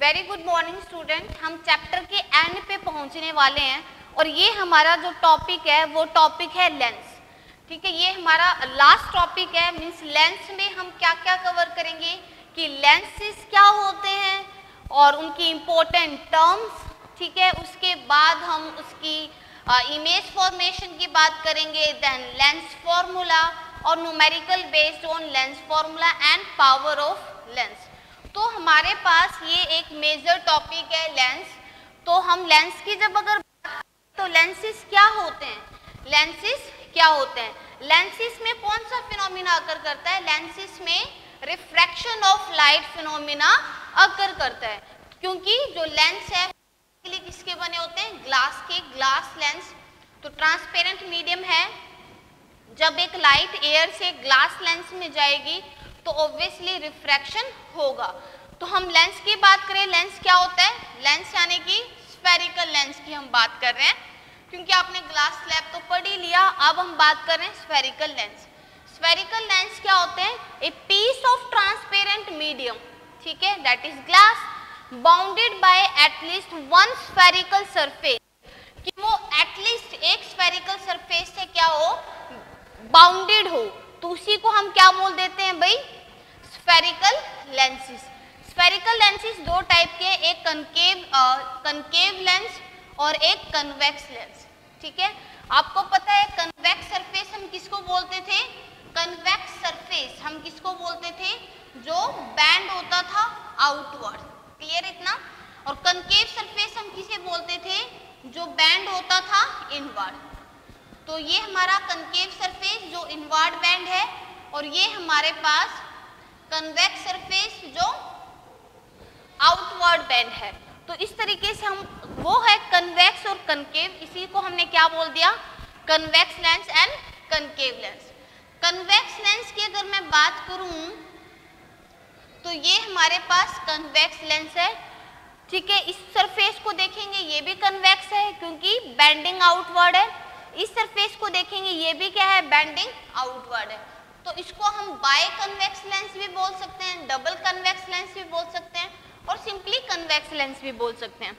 Very good morning student. हम chapter के and पे पहुंचने वाले हैं और ये हमारा जो टॉपिक है वो टॉपिक है लेंस। ठीक है, ये हमारा लास्ट टॉपिक है। मींस लेंस में हम क्या क्या कवर करेंगे कि लेंसेस क्या होते हैं और उनकी इंपॉर्टेंट टर्म्स। ठीक है, उसके बाद हम उसकी इमेज फॉर्मेशन की बात करेंगे, देन लेंस फॉर्मूला और numerical based on lens formula and power of lens. तो हमारे पास ये एक मेजर टॉपिक है लेंस। तो हम लेंस की जब अगर बात करें तो लेंसेस क्या होते हैं, लेंसेस क्या होते हैं, लेंसेस में कौन सा फिनोमिना अकर करता है, लेंसेस में रिफ्रैक्शन ऑफ लाइट फिनोमिना अकर करता है। क्योंकि जो लेंस है के लिए किसके बने होते हैं, ग्लास के, ग्लास लेंस। तो ट्रांसपेरेंट मीडियम है, जब एक लाइट एयर से ग्लास लेंस में जाएगी तो ऑब्वियसली रिफ्रैक्शन होगा। तो हम लेंस की बात करें, लेंस क्या होता है, लेंस यानी कि स्फेरिकल लेंस की हम बात कर रहे हैं, क्योंकि आपने ग्लास स्लैब तो पढ़ ही लिया। अब हम बात कर रहे हैं स्फेरिकल लेंस। स्फेरिकल लेंस क्या होते हैं, a piece of transparent medium, ठीक है, that is glass, bounded by at least one spherical surface, कि वो एटलीस्ट एक स्फेरिकल सरफेस से क्या हो, बाउंडेड हो। तो उसी को हम क्या बोल देते हैं भाई, स्फेरिकल लेंसेस। स्फेरिकल लेंसेस दो टाइप के, एक कनकेव लेंस और एक कन्वेक्स लेंस। ठीक है, आपको पता है कन्वेक्स सरफेस हम किसको बोलते थे, कन्वेक्स सरफेस हम किसको बोलते थे, जो बैंड होता था आउटवर्ड, क्लियर इतना। और कनकेव सरफेस हम किसे बोलते थे, जो बैंड होता था इनवर्ड। तो ये हमारा कनकेव सरफेस जो इनवर्ड बैंड है, और ये हमारे पास कन्वेक्स सरफेस जो आउटवर्ड बैंड है। तो इस तरीके से हम, वो है कन्वेक्स और कनकेव, इसी को हमने क्या बोल दिया, convex lens and concave lens. Convex lens की अगर मैं बात करूं तो ये हमारे पास कन्वेक्स लेंस है। ठीक है, इस सरफेस को देखेंगे ये भी कन्वेक्स है क्योंकि बेंडिंग आउटवर्ड है। इस सरफेस को देखेंगे ये भी क्या है, बेंडिंग आउटवर्ड है। तो इसको हम बाय कन्वेक्स लेंस भी बोल सकते हैं, डबल कन्वेक्स लेंस भी बोल सकते हैं और सिंपली कन्वेक्स लेंस भी बोल सकते हैं।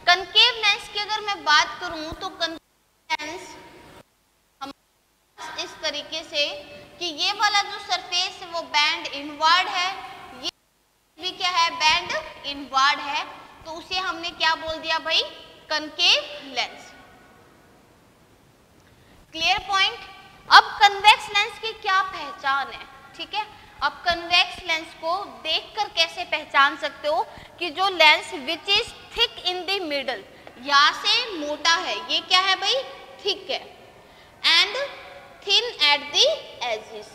कनकेव लेंस की अगर मैं बात करूं तो कनकेव लेंस हम इस तरीके से कि ये वाला जो सरफेस है वो बैंड इनवर्ड है, ये भी क्या है, बैंड इनवर्ड है। तो उसे हमने क्या बोल दिया भाई, कनकेव लेंस। Clear point. अब कन्वेक्स लेंस की क्या पहचान है, ठीक है। अब कन्वेक्स लेंस को देखकर कैसे पहचान सकते हो कि जो lens which is thick in the middle, यहाँ से मोटा है, ये क्या है भाई, थिक है, and thin at the edges,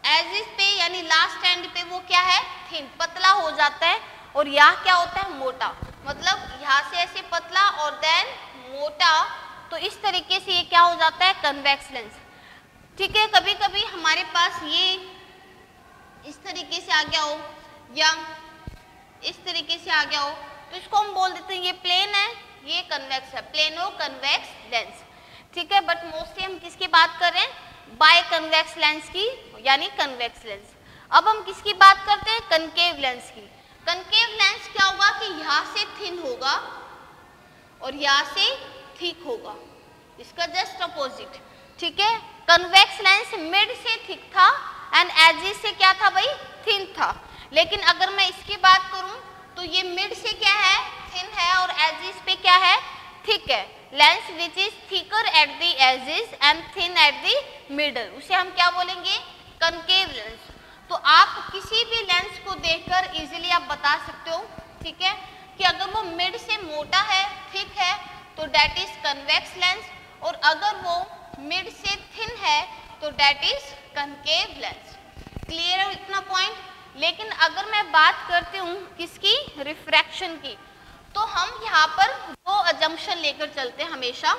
edges पे यानी लास्ट एंड पे वो क्या है, थिन, पतला हो जाता है, और यहाँ क्या होता है, मोटा, मतलब यहाँ से ऐसे पतला और देन मोटा। तो इस तरीके से ये क्या हो जाता है, कन्वेक्स लेंस। ठीक है, कभी कभी हमारे पास ये इस तरीके से आ गया हो या इस तरीके से आ गया हो, तो इसको हम बोल देते हैं ये प्लेन है, ये कन्वेक्स है, प्लेनो कन्वेक्स लेंस। ठीक है, बट मोस्टली हम किसकी बात कर रहे हैं, बाय कन्वेक्स लेंस की, यानी कन्वेक्स लेंस। अब हम किसकी बात करते हैं, कनकेव लेंस की। कनकेव लेंस क्या होगा कि यहाँ से थिन होगा और यहाँ से थिक होगा, इसका जस्ट अपोजिट। ठीक है, कन्वेक्स लेंस मिड से थिक था एंड एजेस से क्या था भाई, थिन था। लेकिन अगर मैं इसकी बात करूं तो ये मिड से क्या है, थिन है, और एजेस पे क्या है, थिक है। Lens which is thicker at the edges and thin at the middle, उसे हम क्या बोलेंगे, कनकेव लेंस। तो आप किसी भी लेंस को देखकर इजीली आप बता सकते हो, ठीक है, कि अगर वो मिड से मोटा है, थिक है, तो दैट इज कन्वेक्स लेंस, और अगर वो मिड से थिन है तो that is concave lens. Clear है इतना पॉइंट। लेकिन अगर मैं बात करती हूँ किसकी, रिफ्रैक्शन की, तो हम यहाँ पर दो अजम्पशन लेकर चलते हैं हमेशा।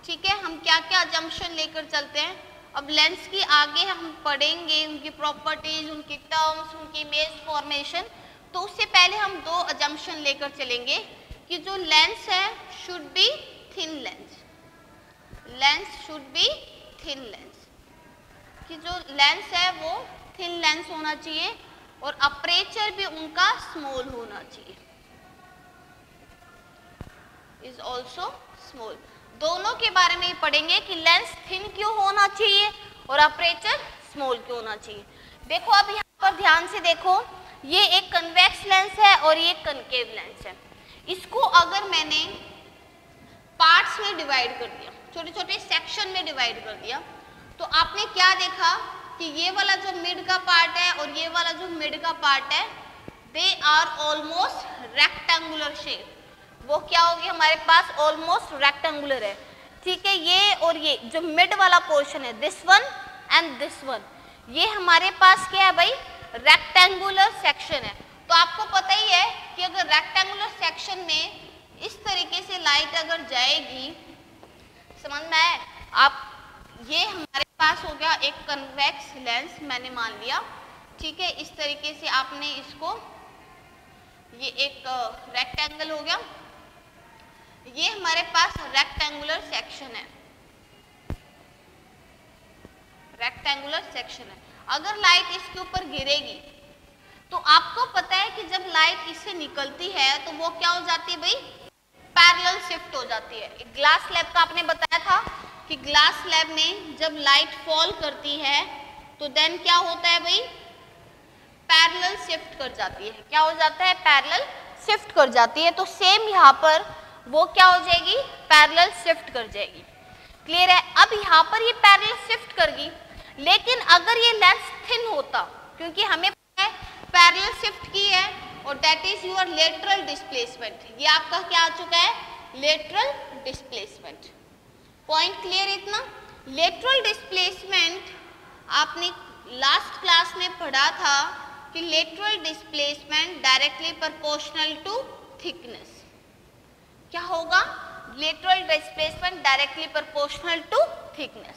ठीक है, हम क्या क्या अजम्पशन लेकर चलते हैं। अब लेंस की आगे हम पढ़ेंगे उनकी प्रॉपर्टीज, उनकी टर्म्स, उनकी इमेज फॉर्मेशन। तो उससे पहले हम दो अजम्पशन लेकर चलेंगे कि जो लेंस है should be thin lens, lens should be thin lens, कि जो लेंस है वो थिन लेंस होना चाहिए और अपर्चर भी उनका स्मॉल होना चाहिए। Is also small. दोनों के बारे में ही पढ़ेंगे कि लेंस थिन क्यों होना चाहिए और अपर्चर स्मॉल क्यों होना चाहिए। देखो अब यहाँ पर ध्यान से देखो, ये एक कन्वेक्स लेंस है और ये कनकेव लेंस है। इसको अगर मैंने पार्ट्स में डिवाइड कर दिया, छोटे छोटे सेक्शन में डिवाइड कर दिया, तो आपने क्या देखा कि ये वाला जो मिड का पार्ट है और ये वाला जो मिड का पार्ट है, they are almost rectangular shape. वो क्या होगी हमारे पास, ऑलमोस्ट रेक्टेंगुलर है, ठीक है। ये और ये जो मिड वाला पोर्शन है, this one and this one, ये हमारे पास क्या है भाई, रेक्टेंगुलर सेक्शन है। तो आपको पता ही है कि अगर रेक्टेंगुलर सेक्शन में इस तरीके से लाइट अगर जाएगी, समझ में आए आप, ये हमारे पास हो गया एक कन्वेक्स लेंस, मैंने मान लिया, ठीक है। इस तरीके से आपने इसको, ये एक रेक्टेंगल हो गया, ये हमारे पास रेक्टेंगुलर सेक्शन है, रेक्टेंगुलर सेक्शन है। अगर लाइट इसके ऊपर गिरेगी तो आपको पता है कि जब लाइट इससे निकलती है तो वो क्या हो जाती है भाई, पैरेलल शिफ्ट हो जाती है। ग्लास स्लैब का आपने बताया था कि ग्लास स्लैब में जब लाइट फॉल करती है तो देन क्या होता है भाई, पैरेलल शिफ्ट कर जाती है। क्या हो जाता है, पैरेलल शिफ्ट कर जाती है। तो सेम यहाँ पर वो क्या हो जाएगी, पैरेलल शिफ्ट कर जाएगी। क्लियर है। अब यहाँ पर ये पैरेलल शिफ्ट करगी, लेकिन अगर ये लेंस थिन होता, क्योंकि हमें पता है पैरेलल शिफ्ट की है, और that is your lateral displacement. ये आपका क्या आ चुका है, लेटरल डिस्प्लेसमेंट। पॉइंट क्लियर इतना। लेटरल डिस्प्लेसमेंट आपने लास्ट क्लास में पढ़ा था कि lateral displacement directly proportional to thickness. क्या होगा, lateral displacement directly proportional to thickness.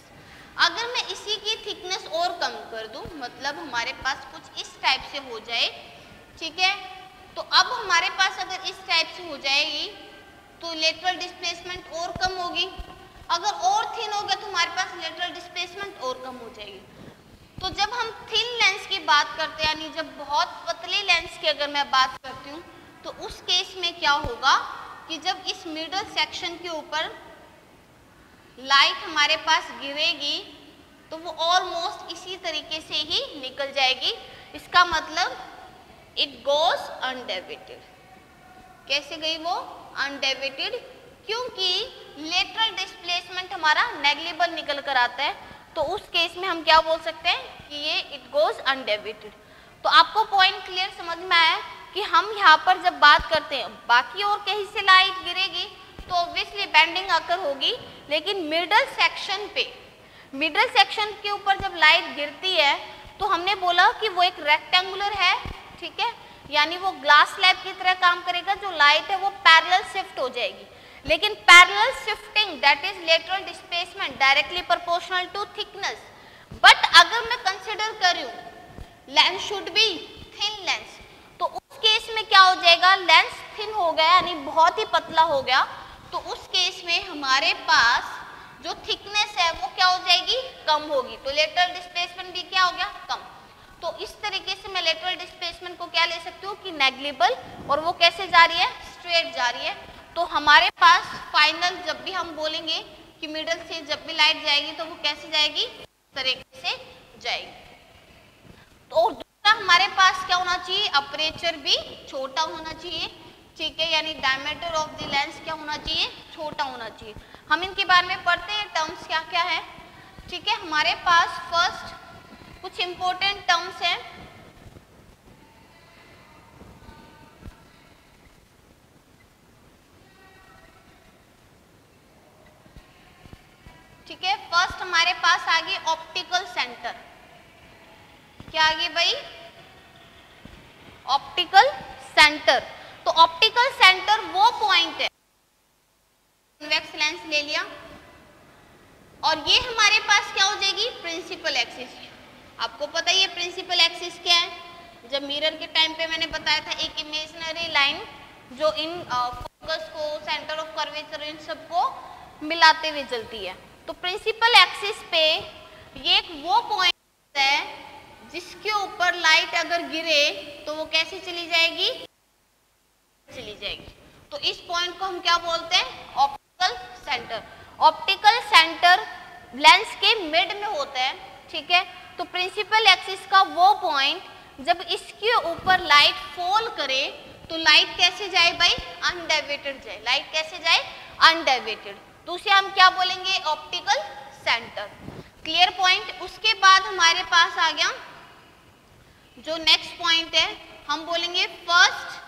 अगर मैं इसी की थिकनेस और कम कर दूं, मतलब हमारे पास कुछ इस टाइप से हो जाए, ठीक है, तो अब हमारे पास अगर इस टाइप से हो जाएगी तो लेटरल डिस्प्लेसमेंट और कम होगी। अगर और थिन हो गया तो हमारे पास लेटरल डिस्प्लेसमेंट और कम हो जाएगी। तो जब हम थिन लेंस की बात करते हैं, यानी जब बहुत पतले लेंस की अगर मैं बात करती हूँ, तो उस केस में क्या होगा कि जब इस मिडल सेक्शन के ऊपर लाइट हमारे पास गिरेगी तो वो ऑलमोस्ट इसी तरीके से ही निकल जाएगी। इसका मतलब इट गोज अनडेविएटेड। कैसे गई वो, अनडेविएटेड, क्योंकि लेटरल डिस्प्लेसमेंट हमारा नेग्लिजिबल निकल कर आता है। तो उस केस में हम क्या बोल सकते हैं कि ये इट गोज अनडेविएटेड। तो आपको पॉइंट क्लियर समझ में आया कि हम यहाँ पर जब बात करते हैं, बाकी और कहीं से लाइट गिरेगी तो ऑब्वियसली बेंडिंग आकर होगी, लेकिन मिडल सेक्शन पे, मिडल सेक्शन के ऊपर जब लाइट गिरती है तो हमने बोला कि वो एक रेक्टेंगुलर है, ठीक है, यानी वो ग्लास स्लैब की तरह काम करेगा। जो लाइट है वो पैरेलल शिफ्ट हो जाएगी, लेकिन parallel shifting that is lateral displacement directly proportional to thickness. But अगर मैं कंसिडर करूं lens should be thin lens, तो उस केस में क्या हो जाएगा, लेंस थिन हो गया यानी बहुत ही पतला हो गया, तो उस केस में हमारे पास जो थिकनेस है वो क्या हो जाएगी, कम होगी। तो लेटरल डिस्प्लेसमेंट भी क्या हो गया, कम। तो इस तरीके से मैं लेटरल डिस्प्लेसमेंट को क्या ले सकती हूँ कि नेग्लिजिबल, और वो कैसे जा रही है, स्ट्रेट जा रही है। तो हमारे पास फाइनल जब भी हम बोलेंगे कि मिडल से जब भी लाइट जाएगी तो वो कैसे जाएगी, इस तरीके से जाएगी। तो दूसरा हमारे पास क्या होना चाहिए, अपर्चर भी छोटा होना चाहिए, ठीक है, यानी डायमीटर ऑफ द लेंस क्या होना चाहिए, छोटा होना चाहिए। हम इनके बारे में पढ़ते हैं, टर्म्स क्या क्या है, ठीक है। हमारे पास फर्स्ट कुछ इंपॉर्टेंट टर्म्स हैं। ठीक है, फर्स्ट हमारे पास आ गई ऑप्टिकल सेंटर। क्या आ गई भाई, ऑप्टिकल सेंटर। तो ऑप्टिकल सेंटर वो पॉइंट है, कन्वेक्स लेंस ले लिया, और ये हमारे पास क्या हो जाएगी, प्रिंसिपल एक्सिस। आपको पता ही है प्रिंसिपल एक्सिस क्या है, जब मिरर के टाइम पे मैंने बताया था एक इमेजिनरी लाइन जो इन फोकस को, सेंटर ऑफ कर्वेचर, इन सबको मिलाते हुए चलती है। तो प्रिंसिपल एक्सिस पे ये एक वो पॉइंट है जिसके ऊपर लाइट अगर गिरे तो वो कैसे चली जाएगी, चली जाएगी। तो इस पॉइंट को हम क्या बोलते हैं? Optical centre. Optical centre lens के मिड में होता है, ठीक है। तो प्रिंसिपल एक्सिस का वो पॉइंट जब इसके ऊपर लाइट फॉल करे तो लाइट कैसे जाए भाई? अनडाइवर्टेड जाए। लाइट कैसे जाए? अनडाइवर्टेड। तो उसे हम क्या बोलेंगे? Optical centre. Clear point. उसके बाद हमारे पास आ गया जो नेक्स्ट पॉइंट है, हम बोलेंगे फर्स्ट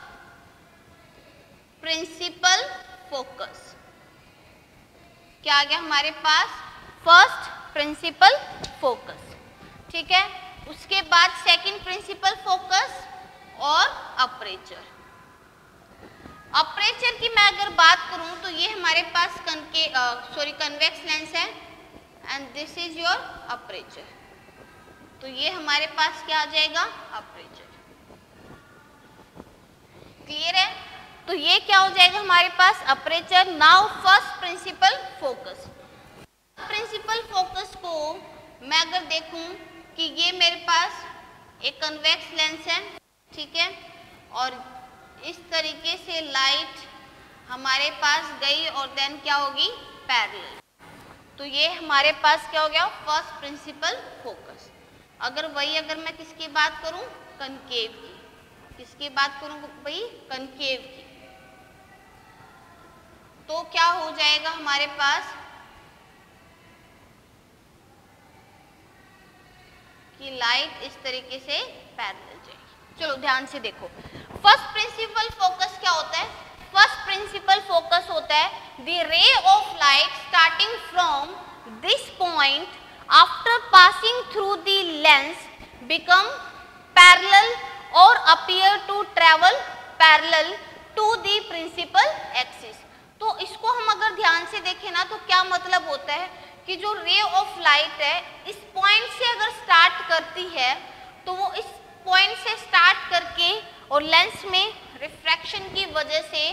प्रिंसिपल फोकस। क्या आ गया हमारे पास? फर्स्ट प्रिंसिपल फोकस, ठीक है। उसके बाद सेकंड प्रिंसिपल फोकस और अपर्चर। अपर्चर की मैं अगर बात करूं तो ये हमारे पास कन्वेक्स लेंस है and this is your aperture. तो ये हमारे पास क्या आ जाएगा? अपर्चर। क्लियर है? तो ये क्या हो जाएगा हमारे पास? Aperture. Now first principal focus. Principal focus को मैं अगर देखूं कि ये मेरे पास एक कन्वेक्स लेंस है, ठीक है, और इस तरीके से लाइट हमारे पास गई और देन क्या होगी? पैरेलल। तो ये हमारे पास क्या हो गया? First principal focus. अगर मैं किसकी बात करूं? कनकेव की। किसकी बात करूं भाई? कनकेव की। तो क्या हो जाएगा हमारे पास कि लाइट इस तरीके से पैरेलल जाएगी। चलो ध्यान से देखो, फर्स्ट प्रिंसिपल फोकस क्या होता है? फर्स्ट प्रिंसिपल फोकस होता है the ray of light starting from this point after passing through the lens become parallel और appear to travel parallel to the principal axis. तो इसको हम अगर ध्यान से देखें ना तो क्या मतलब होता है कि जो रे ऑफ लाइट है इस पॉइंट से अगर स्टार्ट करती है तो वो इस पॉइंट से स्टार्ट करके और लेंस में रिफ्रैक्शन की वजह से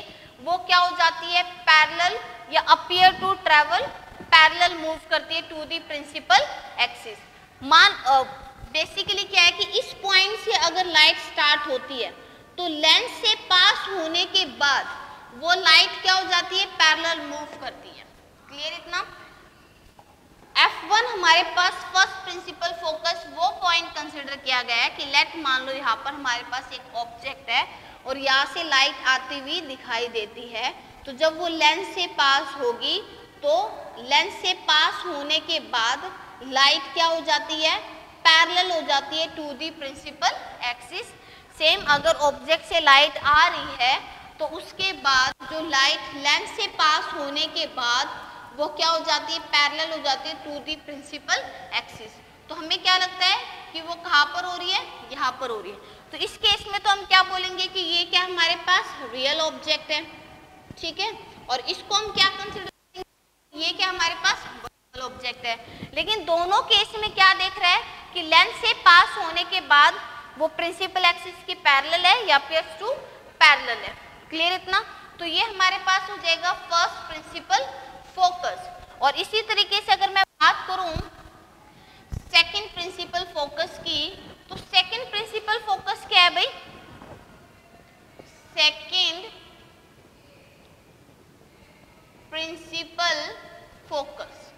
वो क्या हो जाती है? पैरेलल या appear to travel parallel move करती है to the principal axis. Basically क्या है कि इस पॉइंट से अगर लाइट स्टार्ट होती है तो लेंस से पास होने के बाद वो लाइट क्या हो जाती है? पैरेलल मूव करती है। क्लियर इतना? F1 हमारे पास फर्स्ट प्रिंसिपल फोकस वो पॉइंट कंसिडर किया गया है कि लेट मान लो यहाँ पर हमारे पास एक ऑब्जेक्ट है और यहाँ से लाइट आती हुई दिखाई देती है, तो जब वो लेंस से पास होगी तो लेंस से पास होने के बाद लाइट क्या हो जाती है? पैरेलल हो जाती है to the principal axis. Same अगर ऑब्जेक्ट से लाइट आ रही है तो उसके बाद जो लाइट लेंस से पास होने के बाद वो क्या हो जाती है? पैरेलल हो जाती है टू दी प्रिंसिपल एक्सिस। तो हमें क्या लगता है कि वो कहाँ पर हो रही है? यहाँ पर हो रही है। तो इस केस में तो हम क्या बोलेंगे कि ये क्या हमारे पास रियल ऑब्जेक्ट है, ठीक है, और इसको हम क्या कंसिडर करेंगे? ये क्या हमारे पास वर्चुअल ऑब्जेक्ट है। लेकिन दोनों केस में क्या देख रहा है कि लेंस से पास होने के बाद वो प्रिंसिपल एक्सिस की पैरेलल है या अपीयर्स टू पैरेलल है। क्लियर इतना? तो ये हमारे पास हो जाएगा फर्स्ट प्रिंसिपल फोकस। और इसी तरीके से अगर मैं बात करूं सेकंड प्रिंसिपल फोकस की, तो सेकंड प्रिंसिपल फोकस क्या है भाई? सेकंड प्रिंसिपल फोकस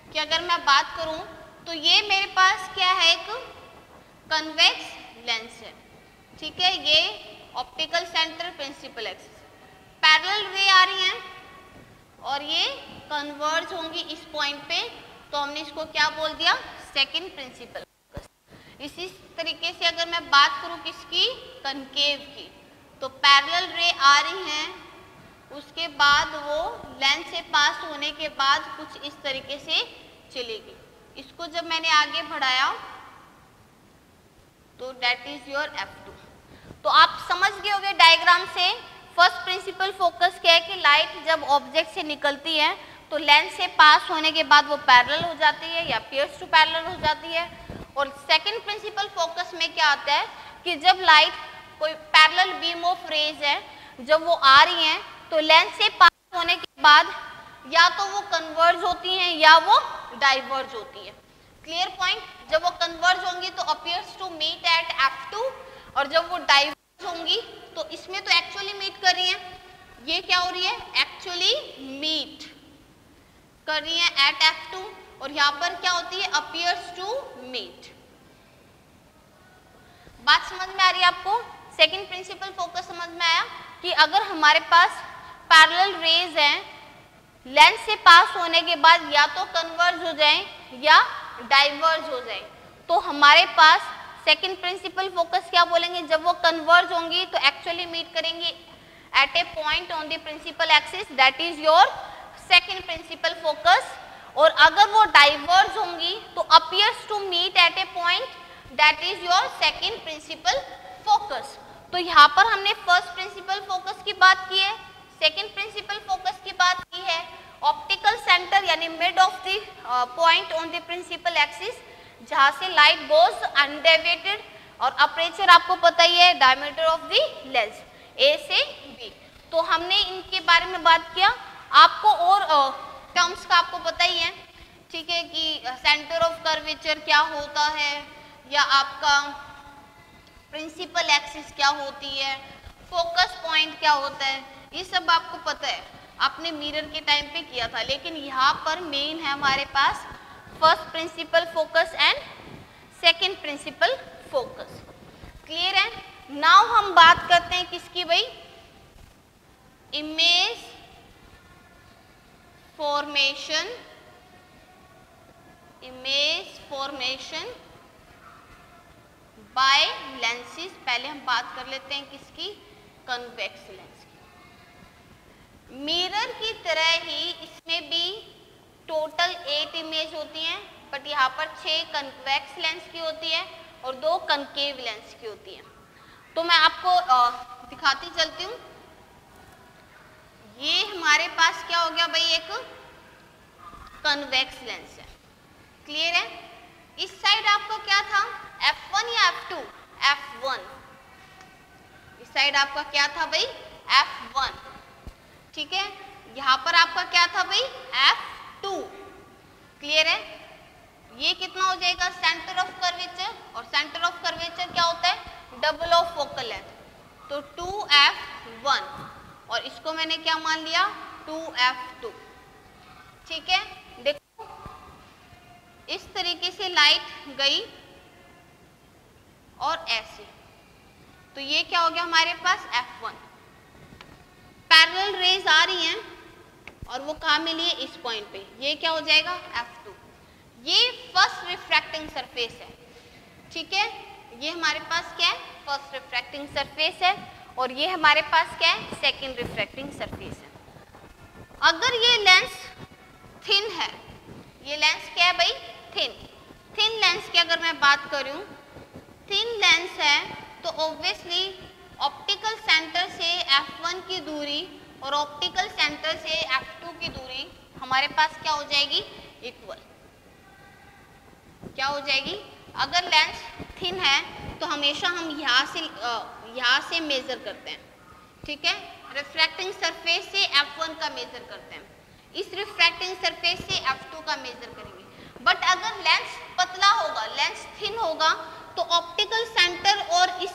की अगर मैं बात करूं तो ये मेरे पास क्या है? एक कन्वेक्स लेंस है, ठीक है, ये optical centre principal axis, parallel ray आ रही हैं और ये कन्वर्ज होंगी इस पॉइंट पे, तो हमने इसको क्या बोल दिया? Second principal focus. इसी तरीके से अगर मैं बात करूं किसकी? कनकेव की, तो पैरेलल रे आ रही हैं, उसके बाद वो लेंस से पास होने के बाद कुछ इस तरीके से चलेगी। इसको जब मैंने आगे बढ़ाया तो डेट इज योर F2। तो आप समझ गए होंगे डायग्राम से फर्स्ट प्रिंसिपल फोकस क्या है कि लाइट जब ऑब्जेक्ट से निकलती है तो लेंस से पास होने के बाद वो पैरेलल हो जाती है या अपीयर्स टू पैरेलल हो जाती है। और सेकंड प्रिंसिपल फोकस में क्या आता है कि जब लाइट कोई पैरेलल बीम ऑफ रेज है, जब वो आ रही हैं तो लेंस से पास होने के बाद या तो वो कन्वर्ज होती हैं या वो डाइवर्ज होती है। Clear point? जब वो कन्वर्ज होंगी तो appears to meet eight F2 और जब वो डाइवर्ज होंगी तो इसमें तो एक्चुअली मीट कर रही हैं, ये क्या हो रही है, एक्चुअली मीट कर रही है एट F2, और यहाँ पर क्या होती है, अपीयर्स टू मीट। बात समझ में आ रही है आपको? सेकंड प्रिंसिपल फोकस समझ में आया कि अगर हमारे पास पैरेलल रेज हैं, लेंस से पास होने के बाद या तो कन्वर्ज हो जाएं या डाइवर्ज हो जाएं, तो हमारे पास सेकंड प्रिंसिपल फोकस क्या बोलेंगे, जब वो कन्वर्ज होंगी तो एक्चुअली मीट करेंगे at a point on the principal axis, that is your second principal focus. और अगर वो डाइवर्ज होंगी तो appears to meet at a point, that is your second principal focus. तो यहाँ पर हमने फर्स्ट प्रिंसिपल फोकस की बात की है, सेकंड प्रिंसिपल फोकस की बात की है, ऑप्टिकल सेंटर यानी mid of the point on the principal axis जहां से लाइट गोज अनडेविएटेड, और अपर्चर आपको पता ही है diameter of the lens A से बी। तो हमने इनके बारे में बात किया। आपको और टर्म्स का आपको पता ही है, ठीक है, कि सेंटर ऑफ कर्वेचर क्या होता है, या आपका प्रिंसिपल एक्सिस क्या होती है, फोकस पॉइंट क्या होता है, ये सब आपको पता है, आपने मिरर के टाइम पे किया था। लेकिन यहाँ पर मेन है हमारे पास first principal focus and second principal focus. Clear है? नाउ हम बात करते हैं किसकी भाई, image formation, image formation by lenses. पहले हम बात कर लेते हैं किसकी, कन्वेक्स लेंस की। मिरर की तरह ही इसमें भी टोटल 8 इमेज होती हैं, बट यहाँ पर 6 कन्वेक्स लेंस की होती है और 2 कनकेव लेंस की होती है। तो मैं आपको दिखाती चलती हूँ। ये हमारे पास क्या हो गया भाई, एक कन्वेक्स लेंस है। क्लियर है? इस साइड आपका क्या था, F1 या F2, F1। इस साइड आपका क्या था भाई, F1, ठीक है। यहाँ पर आपका क्या था भाई, F2। क्लियर है? ये कितना हो जाएगा, सेंटर ऑफ कर्वेचर, और सेंटर ऑफ कर्वेचर क्या होता है, डबल ऑफ फोकल लेंथ, तो 2F1, और इसको मैंने क्या मान लिया, 2F2। ठीक है, देखो इस तरीके से लाइट गई और ऐसे, तो ये क्या हो गया हमारे पास F1। पैरेलल रेज आ रही हैं और वो कहाँ मिली है, इस पॉइंट पे, ये क्या हो जाएगा F2। ये फर्स्ट रिफ्रैक्टिंग सरफेस है, ठीक है, ये हमारे पास क्या है, फर्स्ट रिफ्रैक्टिंग सरफेस है, और ये हमारे पास क्या है, सेकंड रिफ्रैक्टिंग सरफेस है। अगर ये लेंस थिन है, ये लेंस क्या है भाई, थिन लेंस की अगर मैं बात करूं, थिन लेंस है तो ऑब्वियसली ऑप्टिकल सेंटर से F1 की दूरी और ऑप्टिकल सेंटर से F2 की दूरी हमारे पास क्या हो जाएगी, इक्वल। क्या हो जाएगी, अगर लेंस थिन है तो हमेशा हम यहाँ से मेजर करते हैं, ठीक है, रिफ्रैक्टिंग सरफेस से F1 का मेजर करते हैं, इस रिफ्रैक्टिंग सरफेस से F2 का मेजर करेंगे। बट अगर लेंस पतला होगा, लेंस थिन होगा, तो ऑप्टिकल सेंटर और इस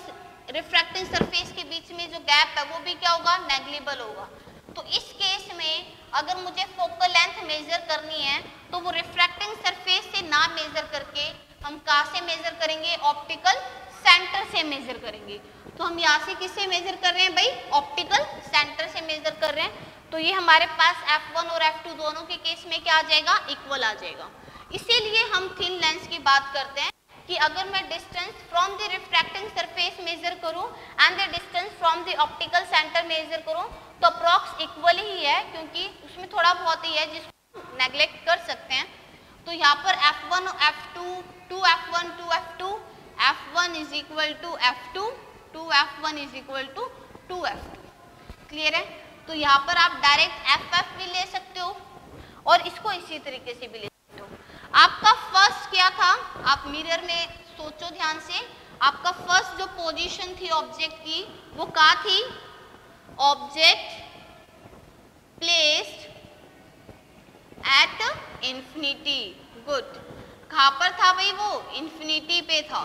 रिफ्रैक्टिंग सरफेस के बीच में जो गैप है वो भी क्या होगा, नेग्लिजिबल होगा। तो इस केस में अगर मुझे फोकल लेंथ मेजर करनी है तो वो रिफ्रैक्टिंग सरफेस से ना मेजर करके हम कहाँ से मेजर करेंगे, ऑप्टिकल सेंटर से मेजर करेंगे। तो हम यहाँ से किससे मेजर कर रहे हैं भाई, ऑप्टिकल सेंटर से मेजर कर रहे हैं। तो ये हमारे पास F1 और F2 दोनों के केस में क्या आ जाएगा, इक्वल आ जाएगा। इसीलिए हम थिन लेंस की बात करते हैं कि अगर मैं distance from the refracting surface measure करूं and the distance from the optical centre measure करूं तो अप्रॉक्स इक्वल ही है, क्योंकि उसमें थोड़ा बहुत ही है जिसको नेग्लेक्ट कर सकते हैं। तो यहाँ पर F1 F2, 2F1 2F2, F1 is equal to F2, 2F1 is equal to 2F2। Clear है? तो यहाँ पर आप डायरेक्ट FF भी ले सकते हो और इसको इसी तरीके से भी ले सकते हो। आपका फर्स्ट क्या था, आप मिरर में सोचो ध्यान से, आपका फर्स्ट जो पोजीशन थी ऑब्जेक्ट की वो कहाँ थी, object placed at infinity. Good, कहाँ पर था भाई वो, इंफिनिटी पे था,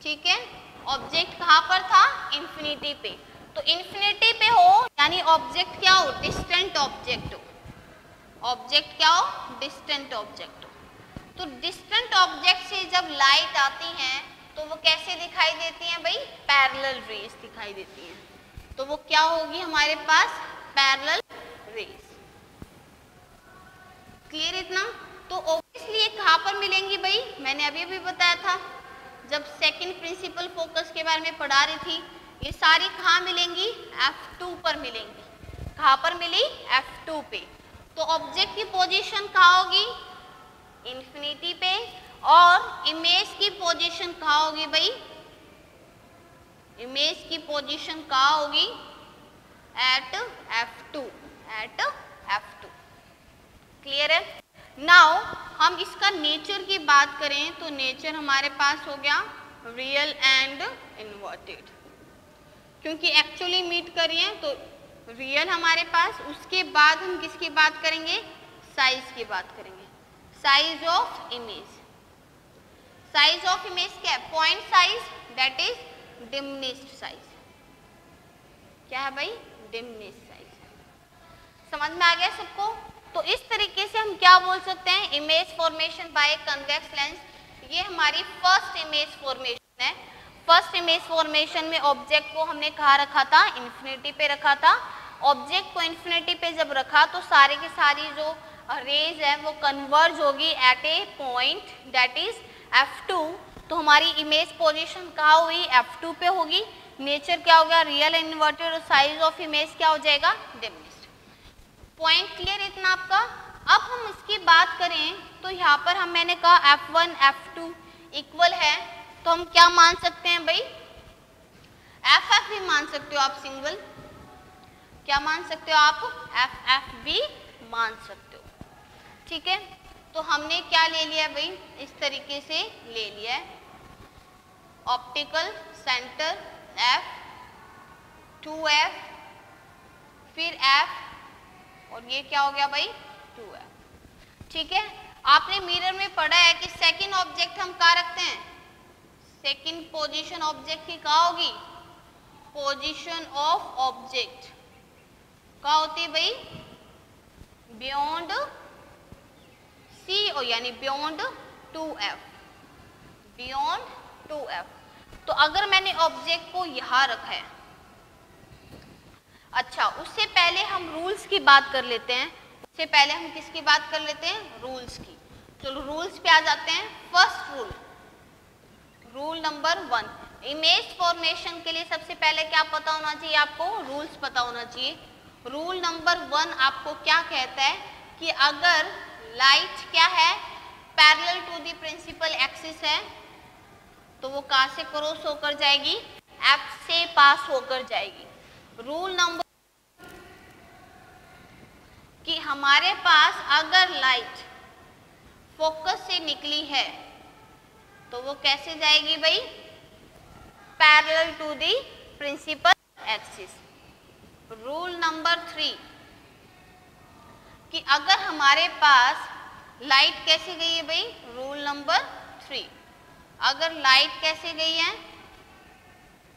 ठीक है, ऑब्जेक्ट कहाँ पर था, इंफिनिटी पे। तो इंफिनिटी पे हो यानी ऑब्जेक्ट क्या हो, डिस्टेंट ऑब्जेक्ट हो, ऑब्जेक्ट क्या हो, डिस्टेंट ऑब्जेक्ट हो। तो डिस्टेंट ऑब्जेक्ट से जब लाइट आती है तो वो कैसे दिखाई देती हैं भाई, पैरेलल रेज दिखाई देती हैं। तो वो क्या होगी हमारे पास, पैरेलल रेज। क्लियर इतना? तो ऑब्वियसली ये कहाँ पर मिलेंगी भाई, मैंने अभी भी बताया था जब सेकंड प्रिंसिपल फोकस के बारे में पढ़ा रही थी, ये सारी कहाँ मिलेंगी, F2 पर मिलेंगी। कहाँ पर मिली, F2 पे। तो ऑब्जेक्ट की पोजीशन कहाँ होगी, इंफिनिटी पे, और इमेज की पोजीशन कहाँ होगी भाई, इमेज की पोजीशन कहाँ होगी, at F2, at F2। Clear है? नाउ हम इसका नेचर की बात करें तो नेचर हमारे पास हो गया रियल एंड इन्वर्टेड, क्योंकि एक्चुअली मीट कर रही है तो रियल हमारे पास। उसके बाद हम किसकी बात करेंगे, साइज की बात करेंगे, size of image. Size of image क्या है, point size, that is diminished size. क्या है भाई, डिमिनिश्ड साइज। समझ में आ गया सबको? तो इस तरीके से हम क्या बोल सकते हैं, image formation bye convex lens. ये हमारी फर्स्ट इमेज फॉर्मेशन है। फर्स्ट इमेज फॉर्मेशन में ऑब्जेक्ट को हमने कहाँ रखा था, इन्फिनिटी पे रखा था। ऑब्जेक्ट को इन्फिनिटी पे जब रखा तो सारी की सारी जो रेज है वो कन्वर्ज होगी at a point that is F2। तो हमारी इमेज पोजीशन कहाँ हुई, F2 पे होगी। नेचर क्या हो गया, रियल इन्वर्टेड, और साइज ऑफ इमेज क्या हो जाएगा, डिमिनिश्ड। पॉइंट क्लियर इतना आपका? अब हम इसकी बात करें तो यहाँ पर हम मैंने कहा F1 F2 इक्वल है, तो हम क्या मान सकते हैं भाई, FF भी मान सकते हो आप, सिंगल क्या मान सकते हो आप, FF भी मान सकते हो। ठीक है, तो हमने क्या ले लिया भाई, इस तरीके से ले लिया है, ऑप्टिकल सेंटर F, 2F, फिर F, और ये क्या हो गया भाई, 2F। ठीक है, आपने मिरर में पढ़ा है कि सेकंड ऑब्जेक्ट हम कहाँ रखते हैं, सेकंड पोजीशन ऑब्जेक्ट की कहाँ होगी, पोजीशन ऑफ ऑब्जेक्ट कहाँ होती है भाई, बियॉन्ड C, और यानी बियॉन्ड 2F, बियॉन्ड 2F। तो अगर मैंने ऑब्जेक्ट को यहाँ रखा है, अच्छा उससे पहले हम रूल्स की बात कर लेते हैं। उससे पहले हम किसकी बात कर लेते हैं, रूल्स की। चलो रूल्स पे आ जाते हैं। First rule, rule number 1, image formation के लिए सबसे पहले क्या पता होना चाहिए आपको, रूल्स पता होना चाहिए। रूल नंबर 1 आपको क्या कहता है कि अगर लाइट क्या है, parallel to the principal axis है, तो वो कहाँ से क्रॉस होकर जाएगी, F से पास होकर जाएगी। रूल नंबर कि हमारे पास अगर लाइट फोकस से निकली है तो वो कैसे जाएगी भाई, parallel to the principal axis. Rule number 3 कि अगर हमारे पास लाइट कैसे गई है भाई, रूल नंबर 3, अगर लाइट कैसे गई है,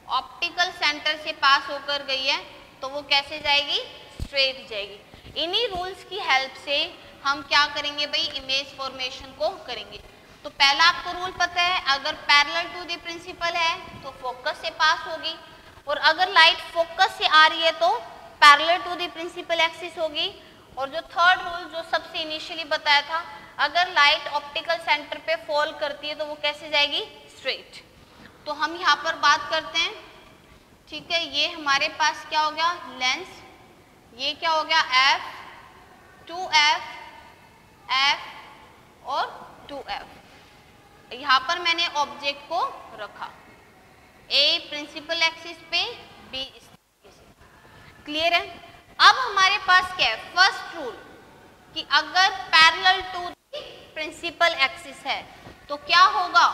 ऑप्टिकल सेंटर से पास होकर गई है, तो वो कैसे जाएगी, स्ट्रेट जाएगी। इन्हीं रूल्स की हेल्प से हम क्या करेंगे भाई, इमेज फॉर्मेशन को करेंगे। तो पहला आपको रूल पता है, अगर पैरेलल टू द प्रिंसिपल है तो फोकस से पास होगी, और अगर लाइट फोकस से आ रही है तो parallel to the principal axis होगी। और जो थर्ड रूल जो सबसे इनिशियली बताया था, अगर लाइट ऑप्टिकल सेंटर पे फॉल करती है तो वो कैसे जाएगी, स्ट्रेट। तो हम यहाँ पर बात करते हैं। ठीक है, ये हमारे पास क्या हो गया, लेंस, ये क्या हो गया, F, 2F, F और 2F। यहाँ पर मैंने ऑब्जेक्ट को रखा, A प्रिंसिपल एक्सिस पे, B इस तरीके से। क्लियर है? अब हमारे पास क्या है, फर्स्ट रूल कि अगर parallel to the principal axis है तो क्या होगा,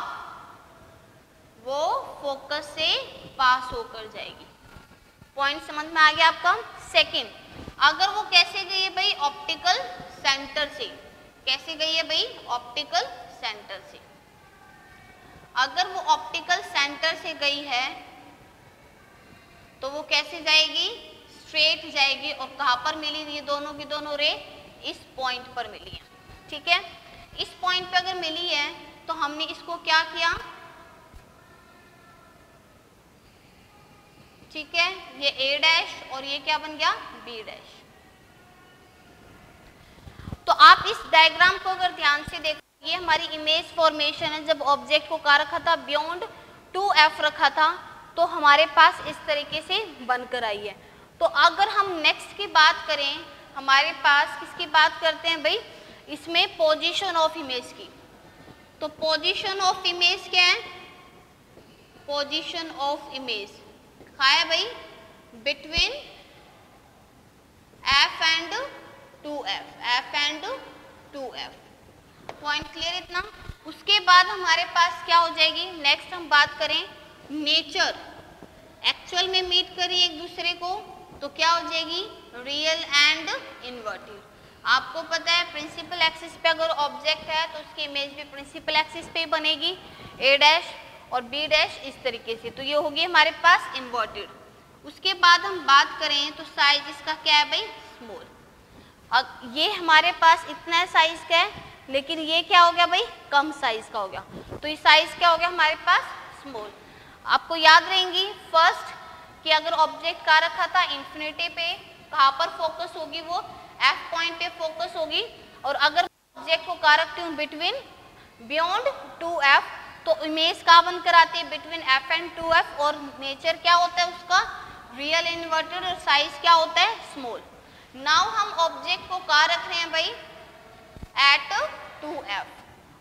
वो फोकस से पास होकर जाएगी। पॉइंट समझ में आ गया आपका? सेकंड, अगर वो कैसे गई है भाई, ऑप्टिकल सेंटर से। कैसे गई है भाई, ऑप्टिकल सेंटर से। अगर वो ऑप्टिकल सेंटर से गई है तो वो कैसे जाएगी, स्ट्रेट जाएगी और कहाँ पर मिली ये दोनों की दोनों रे, इस पॉइंट पर मिली है, ठीक है। इस पॉइंट पे अगर मिली है तो हमने इसको क्या किया, ठीक है, ये ए डैश और ये क्या बन गया, बी डैश। तो आप इस डायग्राम को अगर ध्यान से देखो, ये हमारी इमेज फॉर्मेशन है। जब ऑब्जेक्ट को कहाँ रखा था, बियॉन्ड 2f रखा था, तो हमारे पास इस तरीके से बनकर आई है। तो अगर हम नेक्स्ट की बात करें, हमारे पास किसकी बात करते हैं भाई, इसमें पोजीशन ऑफ इमेज की। तो पोजीशन ऑफ इमेज क्या है, पोजीशन ऑफ इमेज क्या है भाई, between f and 2f, f and 2f। Point clear इतना। उसके बाद हमारे पास क्या हो जाएगी, नेक्स्ट हम बात करें नेचर, एक्चुअल में मीट करें एक दूसरे को, तो क्या हो जाएगी, रियल एंड इन्वर्टेड। आपको पता है प्रिंसिपल एक्सिस पे अगर ऑब्जेक्ट है तो उसकी इमेज भी प्रिंसिपल एक्सिस पे बनेगी, ए डैश और बी डैश इस तरीके से। तो ये होगी हमारे पास इन्वर्टेड। उसके बाद हम बात करें तो साइज इसका क्या है भाई, स्मॉल। ये हमारे पास इतना साइज का है, लेकिन ये क्या हो गया भाई, कम साइज का हो गया। तो ये साइज क्या हो गया हमारे पास, स्मॉल। आपको याद रहेंगी फर्स्ट कि अगर ऑब्जेक्ट का रखा था इंफिनिटी पे, कहाँ पर फोकस होगी, वो एफ पॉइंट पे फोकस होगी। और अगर ऑब्जेक्ट को कहाँ रखती हूँ, बिटवीन बियॉन्ड 2f, तो इमेज कहाँ बनकर आती है, बिटवीन f एंड 2f। और नेचर क्या होता है उसका, रियल इन्वर्टेड, और साइज क्या होता है, स्मॉल। नाउ हम ऑब्जेक्ट को कहाँ रख रहे हैं भाई, एट 2f।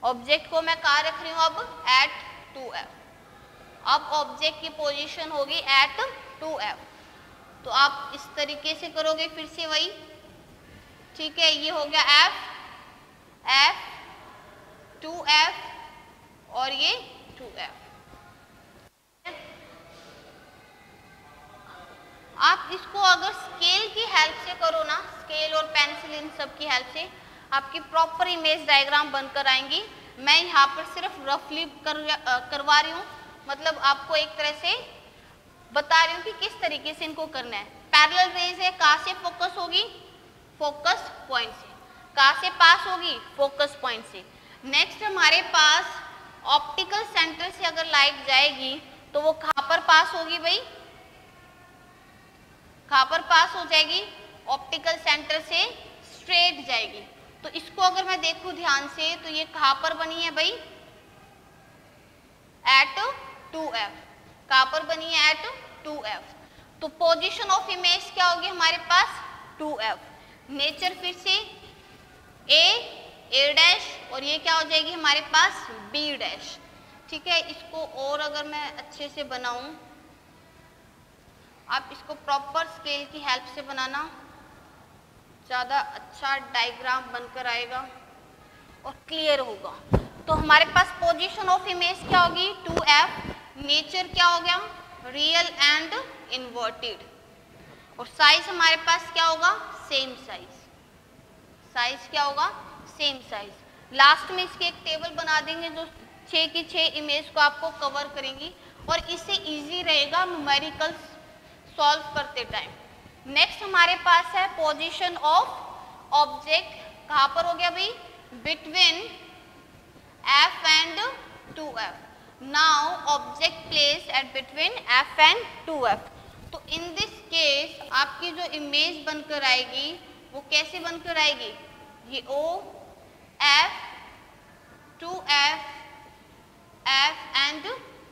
ऑब्जेक्ट को मैं कहाँ रख रही हूँ अब, एट 2f। अब ऑब्जेक्ट की पोजीशन होगी एट 2f। तो आप इस तरीके से करोगे, फिर से वही, ठीक है। ये हो गया f 2f और ये 2f। आप इसको अगर स्केल की हेल्प से करो ना, स्केल और पेंसिल इन सब की हेल्प से आपकी प्रॉपर इमेज डायग्राम बनकर आएंगी। मैं यहाँ पर सिर्फ रफली करवा रही हूँ, मतलब आपको एक तरह से बता रही हूँ कि किस तरीके से इनको करना है। पैरेलल रेज है, कहाँ से फोकस होगी, फोकस पॉइंट से। कहाँ से पास होगी, फोकस पॉइंट से। नेक्स्ट हमारे पास ऑप्टिकल सेंटर से अगर लाइट जाएगी तो वो कहाँ पर पास होगी भाई, कहाँ पर पास हो जाएगी, ऑप्टिकल सेंटर से स्ट्रेट जाएगी। तो इसको अगर मैं देखूं ध्यान से, तो ये कहाँ पर बनी है भाई, एट 2f। कहाँ पर बनी है, एट 2f। तो पोजीशन ऑफ इमेज क्या होगी हमारे पास, 2f। नेचर फिर से ए डैश और ये क्या हो जाएगी हमारे पास, बी डैश, ठीक है। इसको और अगर मैं अच्छे से बनाऊं, आप इसको प्रॉपर स्केल की हेल्प से बनाना, ज़्यादा अच्छा डायग्राम बनकर आएगा और क्लियर होगा। तो हमारे पास पोजीशन ऑफ इमेज क्या होगी, 2f। नेचर क्या हो गया, रियल एंड इन्वर्टेड। और साइज हमारे पास क्या होगा, सेम साइज। साइज क्या होगा, सेम साइज। लास्ट में इसकी एक टेबल बना देंगे जो 6 की 6 इमेज को आपको कवर करेंगी, और इससे इजी रहेगा न्यूमेरिकल्स सॉल्व करते टाइम। नेक्स्ट हमारे पास है पोजीशन ऑफ ऑब्जेक्ट, कहाँ पर हो गया भाई, between f and 2f। Now object place at between f and 2f। तो इन दिस केस आपकी जो इमेज बनकर आएगी वो कैसे बनकर आएगी, ये O f 2f f and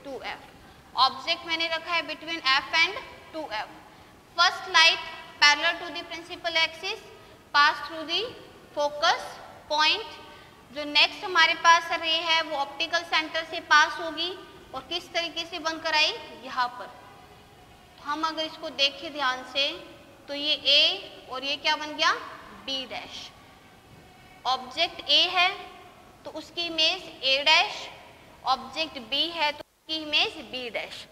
2f। Object मैंने रखा है between f and 2f। First light parallel to the principal axis pass through the focus point। जो नेक्स्ट हमारे पास रे है वो ऑप्टिकल सेंटर से पास होगी और किस तरीके से बनकर आई, यहाँ पर। तो हम अगर इसको देखें ध्यान से तो ये A और ये क्या बन गया, B डैश। ऑब्जेक्ट A है तो उसकी image A dash, object B है तो उसकी इमेज B डैश।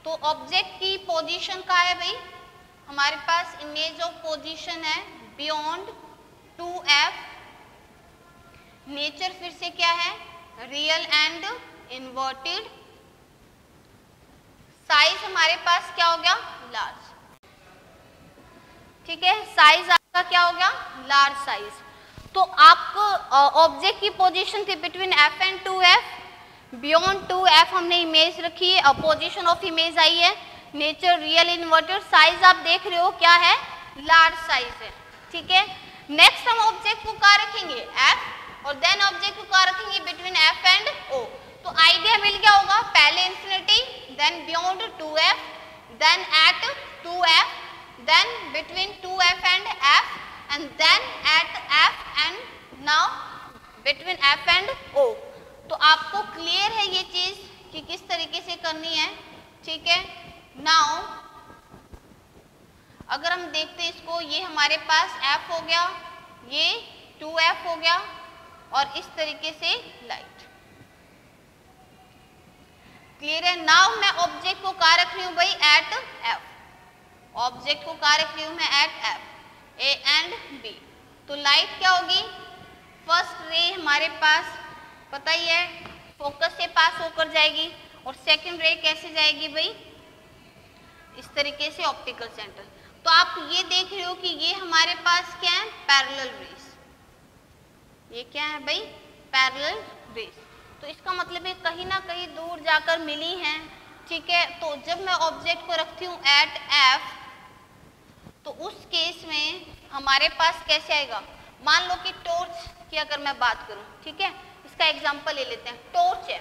तो ऑब्जेक्ट की पोजीशन कहाँ है भाई, हमारे पास इमेज ऑफ पोजीशन है बियॉन्ड 2f। नेचर फिर से क्या है, रियल एंड इन्वर्टेड। साइज हमारे पास क्या हो गया, लार्ज। ठीक है, साइज आपका क्या हो गया, लार्ज साइज। तो आपको ऑब्जेक्ट की पोजीशन थी between F and 2f, beyond 2f हमने इमेज रखी है, अब पोजीशन ऑफ इमेज आई है नेचर रियल इन्वर्टेड, साइज आप देख रहे हो क्या है, लार्ज साइज है। ठीक है, नेक्स्ट हम ऑब्जेक्ट को कहाँ रखेंगे, f, और देन ऑब्जेक्ट को कहाँ रखेंगे, बिटवीन f एंड o। तो आइडिया मिल गया होगा, पहले infinity, then beyond 2f, then at 2f, then between 2f and f, and then at f and now between f and o। तो आपको क्लियर है ये चीज कि किस तरीके से करनी है। ठीक है, नाउ अगर हम देखते हैं इसको, ये हमारे पास f हो गया, ये 2f हो गया, और इस तरीके से लाइट। क्लियर है, नाउ मैं ऑब्जेक्ट को कहाँ रख रही हूँ भाई, एट f, ऑब्जेक्ट को कहाँ रख रही हूँ मैं, at f, a and b। तो लाइट क्या होगी, फर्स्ट रे हमारे पास पता ही है फोकस से पास होकर जाएगी, और सेकंड रे कैसे जाएगी भाई, इस तरीके से ऑप्टिकल सेंटर। तो आप ये देख रहे हो कि ये हमारे पास क्या है, पैरेलल रेस, ये क्या है भाई, पैरेलल रेस। तो इसका मतलब है कहीं ना कहीं दूर जाकर मिली हैं। ठीक है, तो जब मैं ऑब्जेक्ट को रखती हूँ एट f, तो उस केस में हमारे पास कैसे आएगा, मान लो कि टॉर्च की अगर मैं बात करूं, ठीक है, इसका एग्जांपल ले लेते हैं। टॉर्च है,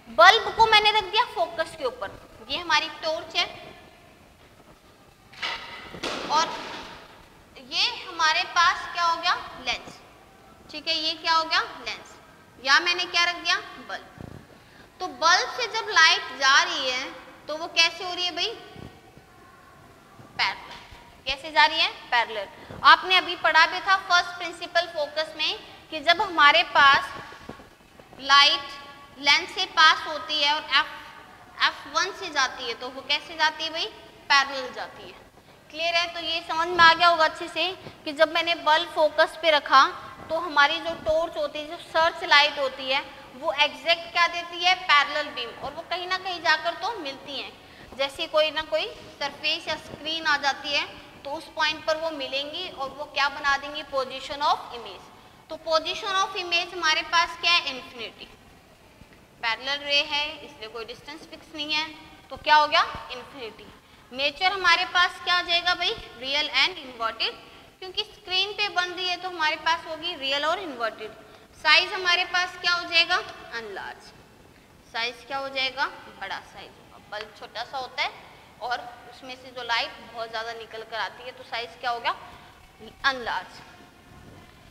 बल्ब को मैंने रख दिया फोकस के ऊपर, ये हमारी टॉर्च है, और ये हमारे पास क्या हो गया, लेंस। ठीक है, ये क्या हो गया, लेंस, या मैंने क्या रख दिया, बल्ब। तो बल्ब से जब लाइट जा रही है तो वो कैसे हो रही है भाई, पैरेलल। कैसे जा रही है, पैरेलल। आपने अभी पढ़ा भी था फर्स्ट प्रिंसिपल फोकस में कि जब हमारे पास लाइट लेंस से पास होती है और f1 से जाती है, तो वो कैसे जाती है भाई, पैरेलल जाती है। क्लियर है, तो ये समझ में आ गया होगा अच्छे से कि जब मैंने बल्ब फोकस पे रखा तो हमारी जो टॉर्च होती है, जो सर्च लाइट होती है, वो एग्जैक्ट क्या देती है, पैरेलल बीम, और वो कहीं ना कहीं जाकर तो मिलती हैं। जैसे कोई ना कोई सरफेस या स्क्रीन आ जाती है तो उस पॉइंट पर वो मिलेंगी और वो क्या बना देंगी, पोजीशन ऑफ इमेज। तो पोजीशन ऑफ इमेज हमारे पास क्या है, इन्फिनिटी। पैरेलल रे है इसलिए कोई डिस्टेंस फिक्स नहीं है, तो क्या हो गया, इन्फिनिटी। नेचर हमारे पास क्या आ जाएगा भाई, रियल एंड इन्वर्टेड, क्योंकि स्क्रीन पे बन रही है तो हमारे पास होगी रियल और इन्वर्टेड। साइज हमारे पास क्या हो जाएगा, अनलार्ज। साइज क्या हो जाएगा, बड़ा साइज। बल्ब छोटा सा होता है और उसमें से जो लाइट बहुत ज़्यादा निकल कर आती है, तो साइज क्या हो गया, अनलार्ज।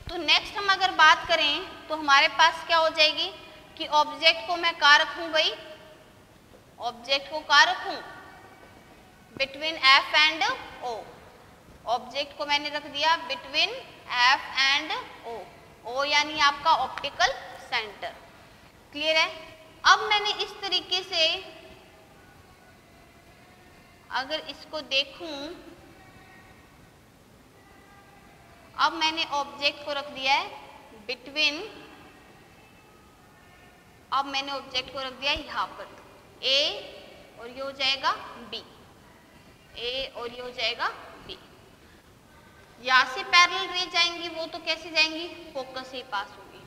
तो नेक्स्ट हम अगर बात करें तो हमारे पास क्या हो जाएगी कि ऑब्जेक्ट को मैं कहाँ रखूँ भाई, ऑब्जेक्ट को कहाँ रखूँ, between f and o। Object को मैंने रख दिया between f and o, o यानी आपका ऑप्टिकल सेंटर। क्लियर है, अब मैंने इस तरीके से अगर इसको देखूं, अब मैंने ऑब्जेक्ट को रख दिया है बिटवीन, अब मैंने ऑब्जेक्ट को रख दिया है यहाँ पर, A और ये हो जाएगा B, A और ये हो जाएगा B। यहाँ से पैरेलल रे जाएंगी, वो तो कैसे जाएंगी, फोकस से पास होगी।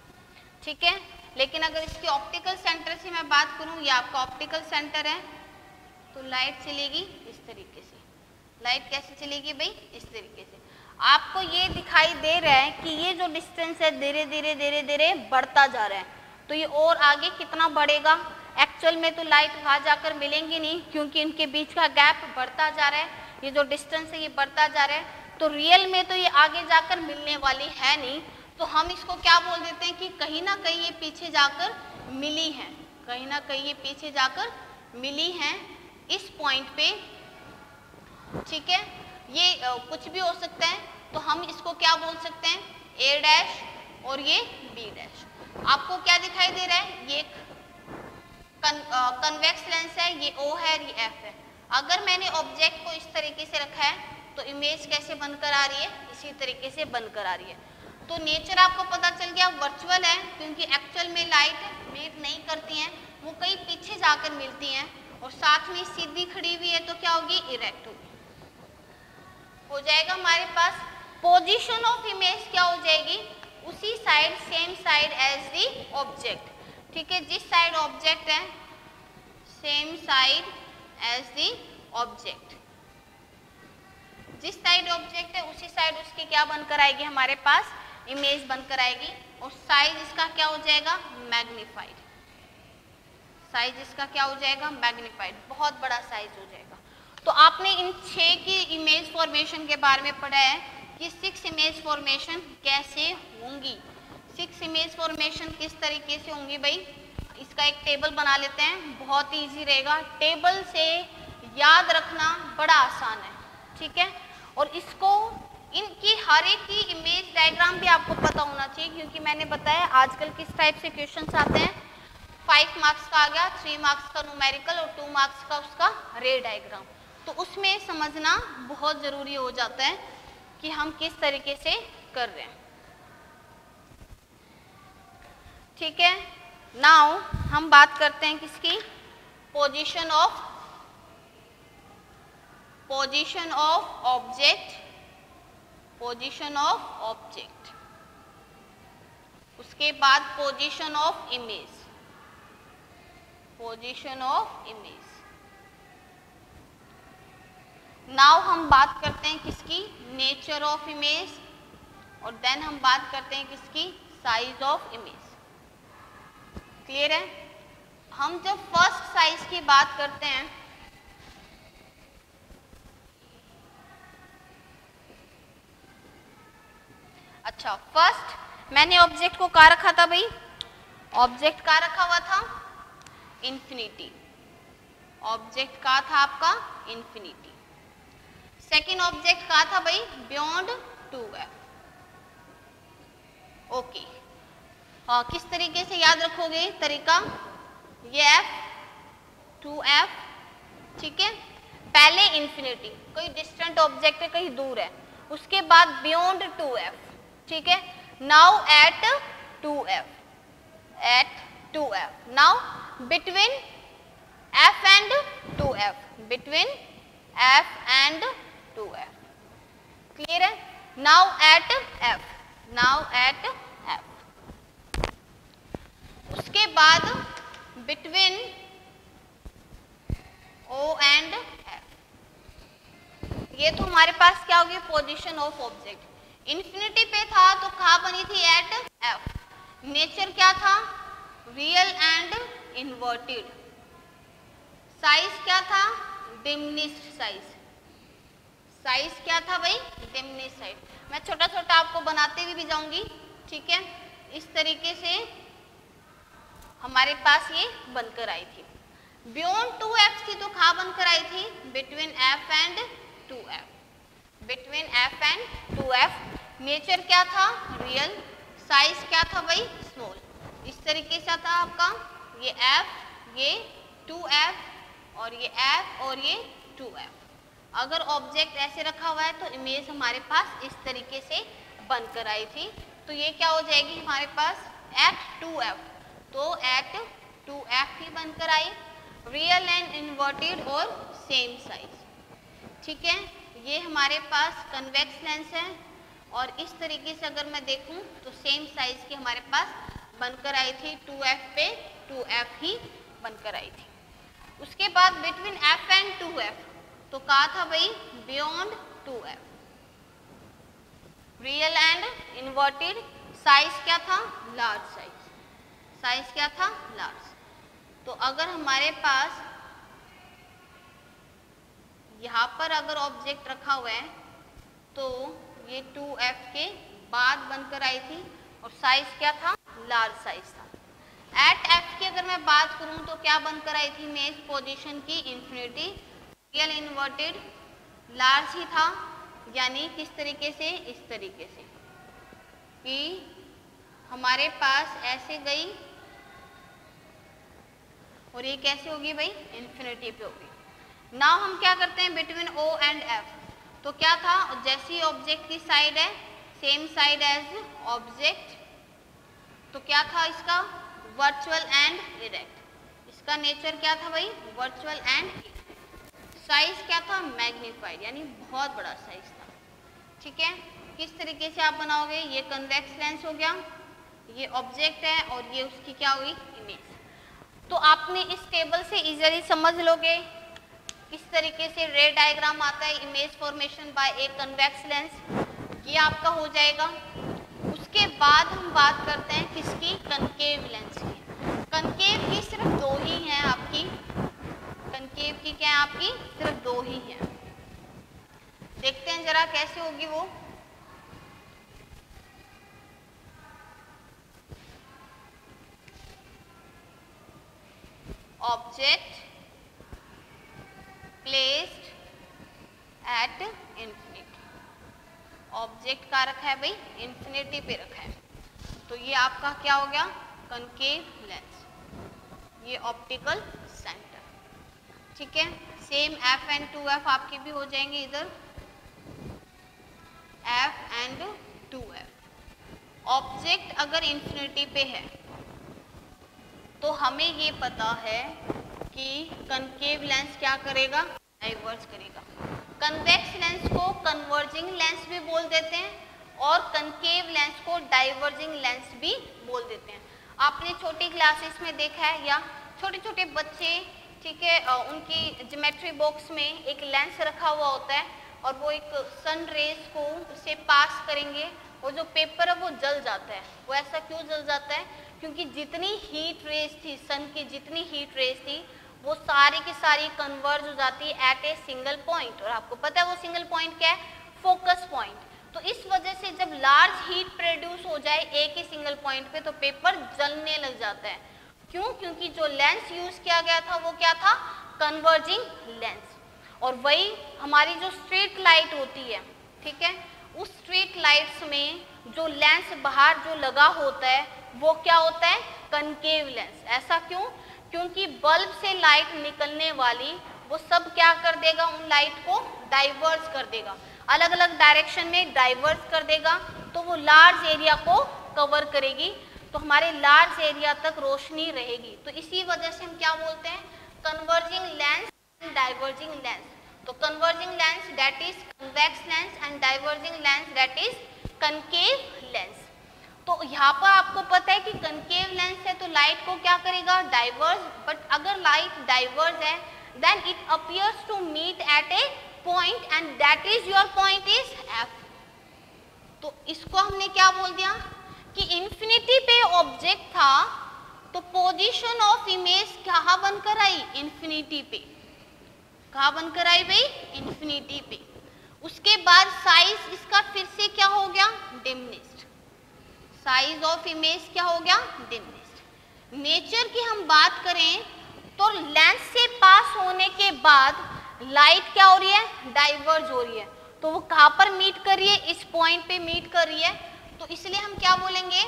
ठीक है, लेकिन अगर इसके ऑप्टिकल सेंटर से मैं बात करूँ, ये आपका ऑप्टिकल सेंटर है, तो लाइट चलेगी इस तरीके से। लाइट कैसे चलेगी भाई, इस तरीके से। आपको ये दिखाई दे रहा है कि ये जो डिस्टेंस है धीरे धीरे धीरे धीरे बढ़ता जा रहा है, तो ये और आगे कितना बढ़ेगा, एक्चुअल में तो लाइट वहाँ जाकर मिलेंगी नहीं, क्योंकि इनके बीच का गैप बढ़ता जा रहा है, ये जो डिस्टेंस है ये बढ़ता जा रहा है, तो रियल में तो ये आगे जाकर मिलने वाली है नहीं। तो हम इसको क्या बोल देते हैं कि कहीं ना कहीं ये पीछे जाकर मिली है, कहीं ना कहीं ये पीछे जाकर मिली हैं इस पॉइंट पे। ठीक है, ये कुछ भी हो सकता है, तो हम इसको क्या बोल सकते हैं, A डैश और ये B डैश। आपको क्या दिखाई दे रहा है, ये कन्वेक्स लेंस है, ये O है, ये F है। अगर मैंने ऑब्जेक्ट को इस तरीके से रखा है तो इमेज कैसे बनकर आ रही है, इसी तरीके से बनकर आ रही है। तो नेचर आपको पता चल गया वर्चुअल है, क्योंकि एक्चुअल में लाइट मीट नहीं करती हैं, वो कहीं पीछे जाकर मिलती हैं, और साथ में सीधी खड़ी हुई है तो क्या होगी, इरेक्ट होगी। जाएगा हमारे पास पोजीशन ऑफ इमेज क्या हो जाएगी, उसी side same side as the object, ठीक है, जिस साइड ऑब्जेक्ट है same side as the object, जिस साइड ऑब्जेक्ट है उसी साइड उसकी क्या बनकर आएगी हमारे पास इमेज बनकर आएगी, और साइज इसका क्या हो जाएगा मैग्नीफाइड, साइज इसका क्या हो जाएगा मैग्नीफाइड, बहुत बड़ा साइज हो जाएगा। तो आपने इन 6 की इमेज फॉर्मेशन के बारे में पढ़ा है कि 6 इमेज फॉर्मेशन कैसे होंगी, 6 इमेज फॉर्मेशन किस तरीके से होंगी भाई, इसका एक टेबल बना लेते हैं, बहुत इजी रहेगा, टेबल से याद रखना बड़ा आसान है, ठीक है, और इसको इनकी हर एक की इमेज डायग्राम भी आपको पता होना चाहिए, क्योंकि मैंने बताया आजकल किस टाइप से क्वेश्चंस आते हैं, 5 मार्क्स का आ गया, 3 मार्क्स का न्यूमेरिकल और 2 मार्क्स का उसका रे डायग्राम, तो उसमें समझना बहुत जरूरी हो जाता है कि हम किस तरीके से कर रहे हैं, ठीक है। नाउ हम बात करते हैं किसकी, position of object, position of object, उसके बाद position of image, position of image. Now हम बात करते हैं किसकी, नेचर ऑफ इमेज, और देन हम बात करते हैं किसकी, साइज ऑफ इमेज। क्लियर है। हम जब फर्स्ट साइज की बात करते हैं, अच्छा फर्स्ट मैंने ऑब्जेक्ट को कहाँ रखा था भाई, ऑब्जेक्ट कहाँ रखा हुआ था, इंफिनिटी, ऑब्जेक्ट कहाँ था आपका इंफिनिटी। सेकेंड ऑब्जेक्ट कहाँ था भाई, बियॉन्ड 2f। ओके, किस तरीके से याद रखोगे तरीका, ये f 2f, ठीक है, पहले इंफिनिटी, कोई डिस्टेंट ऑब्जेक्ट है कहीं दूर है, उसके बाद बियॉन्ड 2f, ठीक है, now at 2f, now between f and 2f, between f and 2f, clear है। Now at f, now at f, उसके बाद बिटवीन o एंड f, ये तो हमारे पास क्या होगी पोजीशन ऑफ ऑब्जेक्ट, इंफिनिटी पे था तो कहाँ बनी थी एट f, नेचर क्या था रियल एंड इन्वर्टेड, साइज क्या था डिमिनिश्ड साइज, साइज क्या था भाई डिमिनिश्ड साइज। मैं छोटा छोटा आपको बनाते हुए भी जाऊंगी, ठीक है, इस तरीके से हमारे पास ये बनकर आई थी। बियॉन्ड 2f थी तो कहाँ बनकर आई थी, between f and 2f, between f and 2f, nature क्या था रियल, साइज क्या था भाई स्मॉल, इस तरीके से था आपका ये f, ये 2f और ये f और ये 2f। अगर ऑब्जेक्ट ऐसे रखा हुआ है तो इमेज हमारे पास इस तरीके से बनकर आई थी, तो ये क्या हो जाएगी हमारे पास एट 2f, तो एट 2f ही बनकर आई, रियल एंड इन्वर्टेड और सेम साइज, ठीक है। ये हमारे पास कन्वेक्स लेंस है, और इस तरीके से अगर मैं देखूं तो सेम साइज की हमारे पास बनकर आई थी, 2f पे 2f ही बनकर आई थी। उसके बाद बिटवीन f एंड 2f, तो कहा था भाई beyond 2f, real and inverted, size क्या था लार्ज साइज, साइज क्या था लार्ज। तो अगर हमारे पास यहाँ पर अगर ऑब्जेक्ट रखा हुआ है तो ये 2f के बाद बनकर आई थी, और साइज क्या था लार्ज साइज था। एट f की अगर मैं बात करूं तो क्या बनकर आई थी इमेज पोजीशन की इंफिनिटी, रियल इन्वर्टेड, लार्ज ही था, यानी किस तरीके से इस तरीके से कि हमारे पास ऐसे गई और ये कैसे होगी भाई इंफिनिटी पे होगी। नाउ हम क्या करते हैं बिटवीन o एंड f, तो क्या था जैसी ऑब्जेक्ट की साइड है सेम साइड एज ऑब्जेक्ट, तो क्या था इसका वर्चुअल एंड इरेक्ट, इसका नेचर क्या था भाई वर्चुअल एंड, साइज क्या था मैग्नीफाइड, यानी बहुत बड़ा साइज था, ठीक है, किस तरीके से आप बनाओगे, ये कन्वेक्स लेंस हो गया, ये ऑब्जेक्ट है और ये उसकी क्या हुई, इमेज। तो आपने इस टेबल से इजीली समझ लोगे किस तरीके से रे डायग्राम आता है, image formation bye a convex lens, ये आपका हो जाएगा। उसके बाद हम बात करते हैं किसकी, कनकेव लेंस की। कनकेव की सिर्फ दो ही हैं आपकी, कनकेव की क्या है आपकी, सिर्फ दो ही हैं। देखते हैं जरा कैसे होगी वो। Object placed at infinity, object का रखा है भाई इंफिनिटी पे रखा है, तो ये आपका क्या हो गया, कनकेव लेंस, ये ऑप्टिकल सेंटर। ठीक है, सेम एफ एंड 2f आपके भी हो जाएंगे इधर, एफ एंड 2f। ऑब्जेक्ट अगर इंफिनिटी पे है तो हमें ये पता है कि कनकेव लेंस क्या करेगा, डाइवर्ज करेगा। कन्वेक्स लेंस को कन्वर्जिंग लेंस भी बोल देते हैं और कनकेव लेंस को डाइवर्जिंग लेंस भी बोल देते हैं। आपने छोटी क्लासेस में देखा है या छोटे छोटे बच्चे, ठीक है, उनकी ज्योमेट्री बॉक्स में एक लेंस रखा हुआ होता है और वो एक सन रेज को उसे पास करेंगे और जो पेपर है वो जल जाता है। वो ऐसा क्यों जल जाता है, क्योंकि जितनी हीट रेज थी, सन की जितनी हीट रेज थी वो सारी की सारी कन्वर्ज हो जाती है एट ए सिंगल पॉइंट, और आपको पता है वो सिंगल पॉइंट क्या है, फोकस पॉइंट। तो इस वजह से जब लार्ज हीट प्रोड्यूस हो जाए एक ही सिंगल पॉइंट पे तो पेपर जलने लग जाता है। क्यों, क्योंकि जो लेंस यूज किया गया था वो क्या था, कन्वर्जिंग लेंस। और वही हमारी जो स्ट्रीट लाइट होती है, ठीक है, उस स्ट्रीट लाइट्स में जो लेंस बाहर जो लगा होता है वो क्या होता है, कनकेव लेंस। ऐसा क्यों, क्योंकि बल्ब से लाइट निकलने वाली वो सब क्या कर देगा, उन लाइट को डाइवर्ज कर देगा, अलग अलग डायरेक्शन में डाइवर्ज कर देगा, तो वो लार्ज एरिया को कवर करेगी, तो हमारे लार्ज एरिया तक रोशनी रहेगी। तो इसी वजह से हम क्या बोलते हैं, converging lens and diverging lens. तो converging lens that is convex lens and diverging lens that is concave lens. तो यहाँ पर आपको पता है कि कनकेव लेंस है तो लाइट को क्या करेगा, डाइवर्ज, बट अगर लाइट डाइवर्ज है then it appears to meet at a point and that is your point is F. तो इसको हमने क्या बोल दिया कि इंफिनिटी पे ऑब्जेक्ट था तो पोजीशन ऑफ इमेज कहाँ बनकर आई, इंफिनिटी पे। कहाँ बनकर आई भाई, इंफिनिटी पे। उसके बाद साइज इसका फिर से क्या हो गया, डिमिनिश्ड, साइज ऑफ इमेज क्या हो गया, डिमिनिश्ड। नेचर की हम बात करें तो लेंस से पास होने के बाद लाइट क्या हो रही है, डाइवर्ज हो रही है, तो वो कहाँ पर मीट कर रही है, इस पॉइंट पे मीट कर रही है। तो इसलिए हम क्या बोलेंगे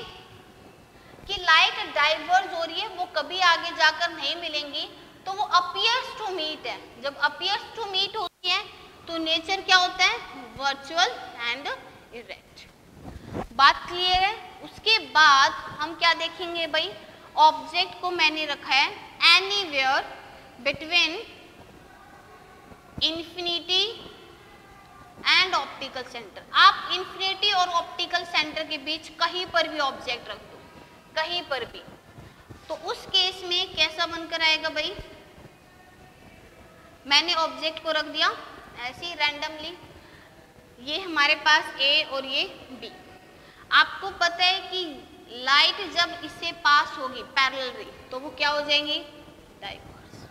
कि लाइट डाइवर्ज हो रही है, वो कभी आगे जाकर नहीं मिलेंगी, तो वो अपीयर्स टू मीट है। जब अपीयर्स टू मीट होती है तो नेचर क्या होता है, वर्चुअल एंड इरेक्ट। बात क्लियर है। उसके बाद हम क्या देखेंगे भाई, ऑब्जेक्ट को मैंने रखा है anywhere between infinity and optical centre. आप इंफिनिटी और ऑप्टिकल सेंटर के बीच कहीं पर भी ऑब्जेक्ट रख दो, कहीं पर भी, तो उस केस में कैसा बनकर आएगा भाई, मैंने ऑब्जेक्ट को रख दिया ऐसे ही रैंडमली, ये हमारे पास ए और ये बी। आपको पता है कि लाइट जब इससे पास होगी पैरेलल रे तो वो क्या हो जाएंगी, डाइवर्स,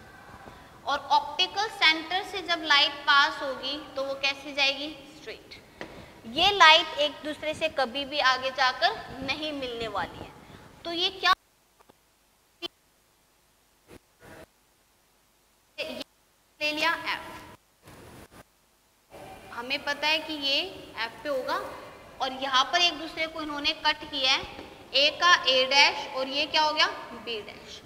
और ऑप्टिकल सेंटर से जब लाइट पास होगी तो वो कैसे जाएगी, स्ट्रेट। ये लाइट एक दूसरे से कभी भी आगे जाकर नहीं मिलने वाली है। तो ये क्या ले लिया, एफ, हमें पता है कि ये एफ पे होगा, और यहाँ पर एक दूसरे को इन्होंने कट किया है, ए का ए डैश और ये क्या हो गया, बी डैश।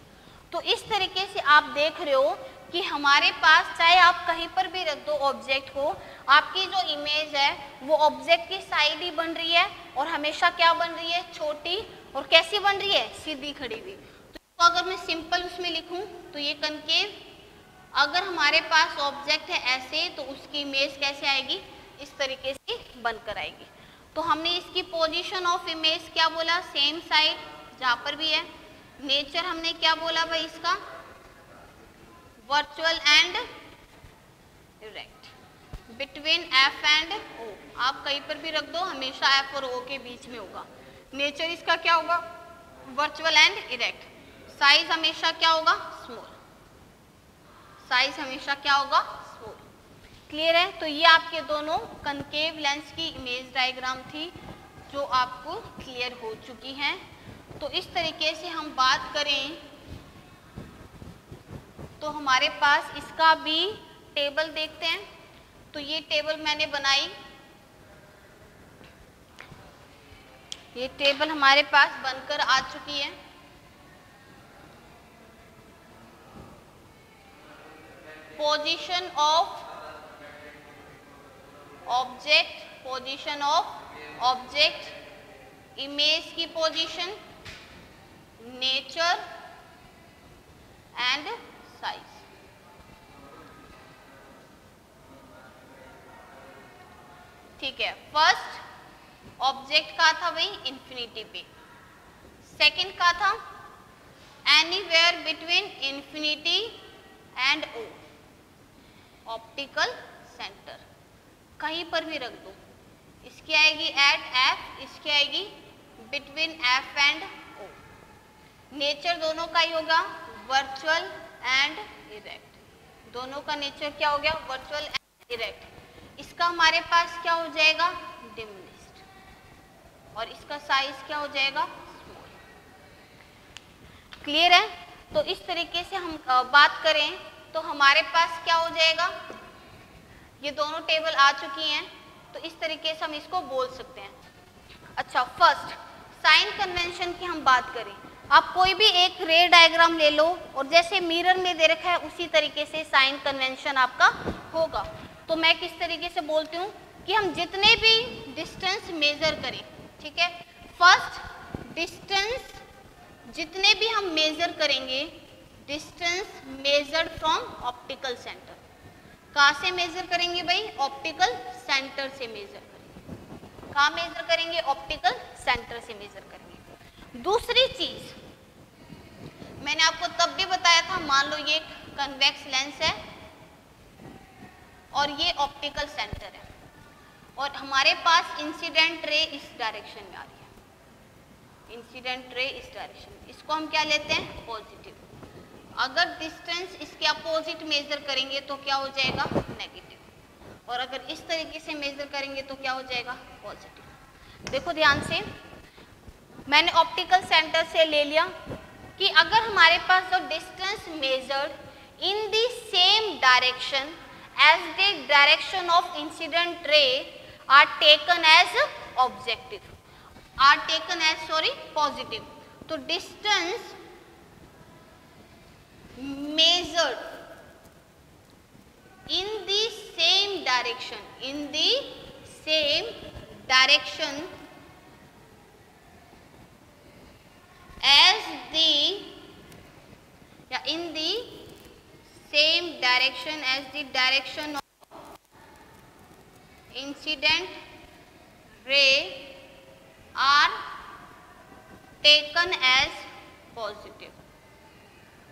तो इस तरीके से आप देख रहे हो कि हमारे पास चाहे आप कहीं पर भी रख दो ऑब्जेक्ट को, आपकी जो इमेज है वो ऑब्जेक्ट की साइड ही बन रही है, और हमेशा क्या बन रही है, छोटी, और कैसी बन रही है, सीधी खड़ी हुई। तो अगर मैं सिंपल उसमें लिखूं तो ये कनकेव, अगर हमारे पास ऑब्जेक्ट है ऐसे तो उसकी इमेज कैसे आएगी, इस तरीके से बनकर आएगी। तो हमने इसकी पोजीशन ऑफ इमेज क्या बोला, सेम साइड जहां पर भी है। नेचर हमने क्या बोला भाई इसका, virtual and erect, between F and O. आप कहीं पर भी रख दो, हमेशा एफ और ओ के बीच में होगा। नेचर इसका क्या होगा, वर्चुअल एंड इरेक्ट। साइज हमेशा क्या होगा, स्मॉल। साइज हमेशा क्या होगा, स्मॉल। क्लियर है। तो ये आपके दोनों कनकेव लेंस की इमेज डायग्राम थी जो आपको क्लियर हो चुकी हैं। तो इस तरीके से हम बात करें तो हमारे पास इसका भी टेबल देखते हैं। तो ये टेबल मैंने बनाई, ये टेबल हमारे पास बनकर आ चुकी है। Position of object, position of object, image की पोजीशन, नेचर एंड साइज। ठीक है। फर्स्ट ऑब्जेक्ट का था भाई इंफिनिटी पे, सेकंड का था anywhere between infinity and O, optical centre, कहीं पर भी रख दो। इसकी आएगी एट एफ, इसकी आएगी between F and O. Nature दोनों का ही होगा वर्चुअल एंड इरेक्ट, दोनों का नेचर क्या हो गया, वर्चुअल एंड इरेक्ट। इसका हमारे पास क्या हो जाएगा, डिमिनिश्ड, और इसका साइज क्या हो जाएगा, स्मॉल। क्लियर है। तो इस तरीके से हम बात करें तो हमारे पास क्या हो जाएगा, ये दोनों टेबल आ चुकी हैं। तो इस तरीके से हम इसको बोल सकते हैं। अच्छा, फर्स्ट साइन कन्वेंशन की हम बात करें। आप कोई भी एक रे डायग्राम ले लो और जैसे मिरर में दे रखा है उसी तरीके से साइन कन्वेंशन आपका होगा। तो मैं किस तरीके से बोलती हूँ कि हम जितने भी डिस्टेंस मेजर करें, ठीक है, फर्स्ट डिस्टेंस जितने भी हम मेजर करेंगे, distance measured from optical centre. कहाँ से मेजर करेंगे भाई, ऑप्टिकल सेंटर से मेजर करेंगे। कहाँ मेजर करेंगे, ऑप्टिकल सेंटर से मेजर करेंगे। दूसरी चीज मैंने आपको तब भी बताया था, मान लो ये कन्वेक्स लेंस है और ये ऑप्टिकल सेंटर है और हमारे पास इंसिडेंट रे इस डायरेक्शन में आ रही है, इंसिडेंट रे इस डायरेक्शन में, इसको हम क्या लेते हैं, पॉजिटिव। अगर डिस्टेंस इसके अपोजिट मेजर करेंगे तो क्या हो जाएगा, नेगेटिव, और अगर इस तरीके से मेजर करेंगे तो क्या हो जाएगा, पॉजिटिव। देखो ध्यान से, मैंने ऑप्टिकल सेंटर से ले लिया कि अगर हमारे पास जो distance measured in the same direction as the direction of incident ray are taken as objective, are taken as positive. तो distance measured in the same direction, in the same direction as the, in the same direction as the direction of incident ray are taken as positive।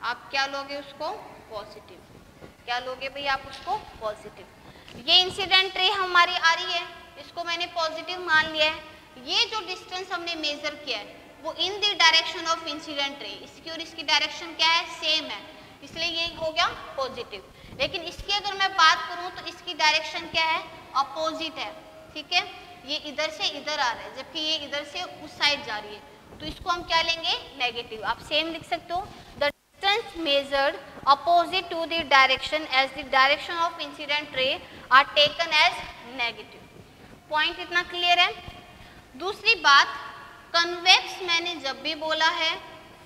आप क्या लोगे उसको, positive. क्या लोगे भाई आप उसको, पॉजिटिव। ये इंसिडेंट रे हमारी आ रही है, इसको मैंने पॉजिटिव मान लिया है। ये जो डिस्टेंस हमने मेजर किया है वो in the direction of incident रे, इसकी और इसकी डायरेक्शन क्या है, सेम है, इसलिए ये हो गया पॉजिटिव। लेकिन इसकी अगर मैं बात करूं तो इसकी डायरेक्शन क्या है, अपोजिट है, ठीक है, ये इधर से इधर आ रहा है जबकि ये इधर से उस साइड जा रही है, तो इसको हम क्या लेंगे, नेगेटिव। आप सेम लिख सकते हो, the distance measured opposite to the direction as the direction of incident ray are taken as negative। Point इतना क्लियर है। दूसरी बात, कन्वेक्स मैंने जब भी बोला है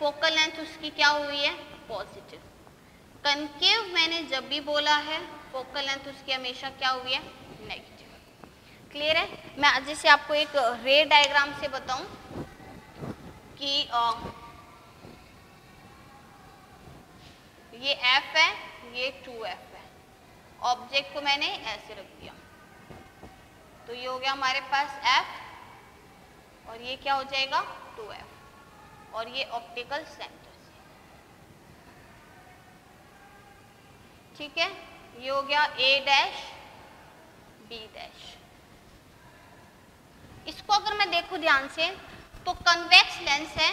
फोकल लेंथ उसकी क्या हुई है, पॉजिटिव। कनकेव मैंने जब भी बोला है फोकल लेंथ उसकी हमेशा क्या हुई है, नेगेटिव। क्लियर है। मैं जैसे आपको एक रे डायग्राम से बताऊं कि ये F है, ये 2F है, ऑब्जेक्ट को मैंने ऐसे रख दिया, तो ये हो गया हमारे पास F और ये क्या हो जाएगा 2F और ये ऑप्टिकल सेंटर से, ठीक है। ये हो गया A डैश B डैश। इसको अगर मैं देखूं ध्यान से तो कन्वेक्स लेंस है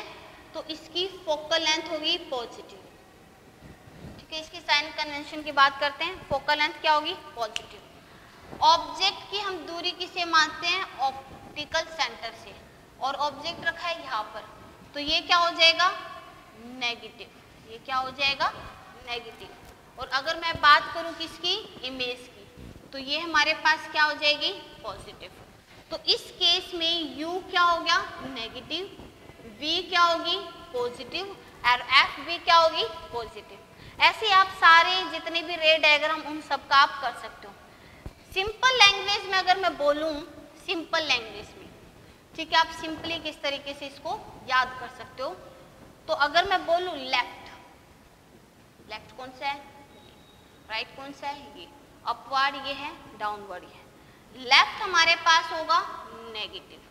तो इसकी फोकल लेंथ होगी पॉजिटिव, ठीक है। इसकी साइन कन्वेंशन की बात करते हैं, फोकल लेंथ क्या होगी पॉजिटिव। ऑब्जेक्ट की हम दूरी किसे मानते हैं ऑप्टिकल सेंटर से, और ऑब्जेक्ट रखा है यहाँ पर, तो ये क्या हो जाएगा नेगेटिव, ये क्या हो जाएगा नेगेटिव। और अगर मैं बात करूं किसकी इमेज की, तो ये हमारे पास क्या हो जाएगी पॉजिटिव। तो इस केस में U क्या हो गया नेगेटिव, V क्या होगी पॉजिटिव और F भी क्या होगी पॉजिटिव। ऐसे आप सारे जितने भी रे डायग्राम उन सब का आप कर सकते हो। सिंपल लैंग्वेज में अगर मैं बोलूं, सिंपल लैंग्वेज में, ठीक है, आप सिंपली किस तरीके से इसको याद कर सकते हो। तो अगर मैं बोलूं लेफ्ट, लेफ्ट कौन सा है, राइट कौन सा है, ये अपवर्ड ये है, डाउनवर्ड ये है। लेफ्ट हमारे पास होगा नेगेटिव,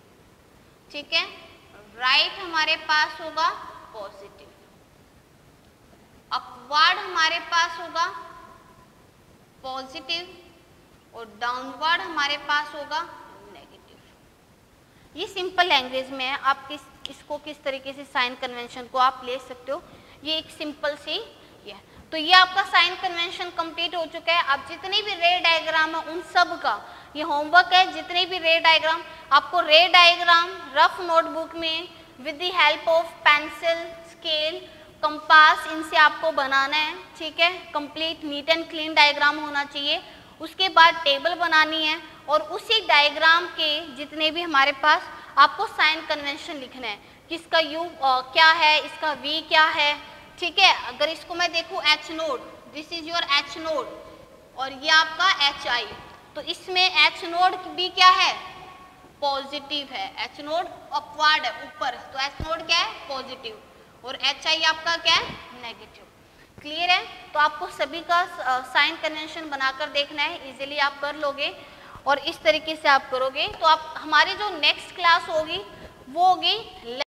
ठीक है, राइट हमारे पास होगा पॉजिटिव, अपवर्ड हमारे पास होगा पॉजिटिव और डाउनवर्ड हमारे पास होगा नेगेटिव। ये सिंपल लैंग्वेज में है, आप इसको किस तरीके से साइन कन्वेंशन को आप ले सकते हो, ये एक सिंपल सी ये। तो ये आपका साइन कन्वेंशन कंप्लीट हो चुका है। अब जितने भी रे डायग्राम है उन सब का ये होमवर्क है। जितने भी रे डायग्राम, आपको रे डायग्राम रफ नोटबुक में with the help of pencil, scale, compass, इनसे आपको बनाना है, ठीक है। Complete neat and clean diagram होना चाहिए। उसके बाद टेबल बनानी है और उसी डायग्राम के जितने भी हमारे पास आपको साइन कन्वेंशन लिखना है, किसका U क्या है, इसका V क्या है, ठीक है। अगर इसको मैं देखूं H node, this is your H node और ये आपका HI, तो इसमें H नोड भी क्या है पॉजिटिव है, H नोड अपवर्ड है ऊपर, तो H नोड क्या है पॉजिटिव और HI आपका क्या है नेगेटिव। क्लियर है। तो आपको सभी का साइन कन्वेंशन बनाकर देखना है, इजीली आप कर लोगे और इस तरीके से आप करोगे तो आप हमारी जो नेक्स्ट क्लास होगी वो होगी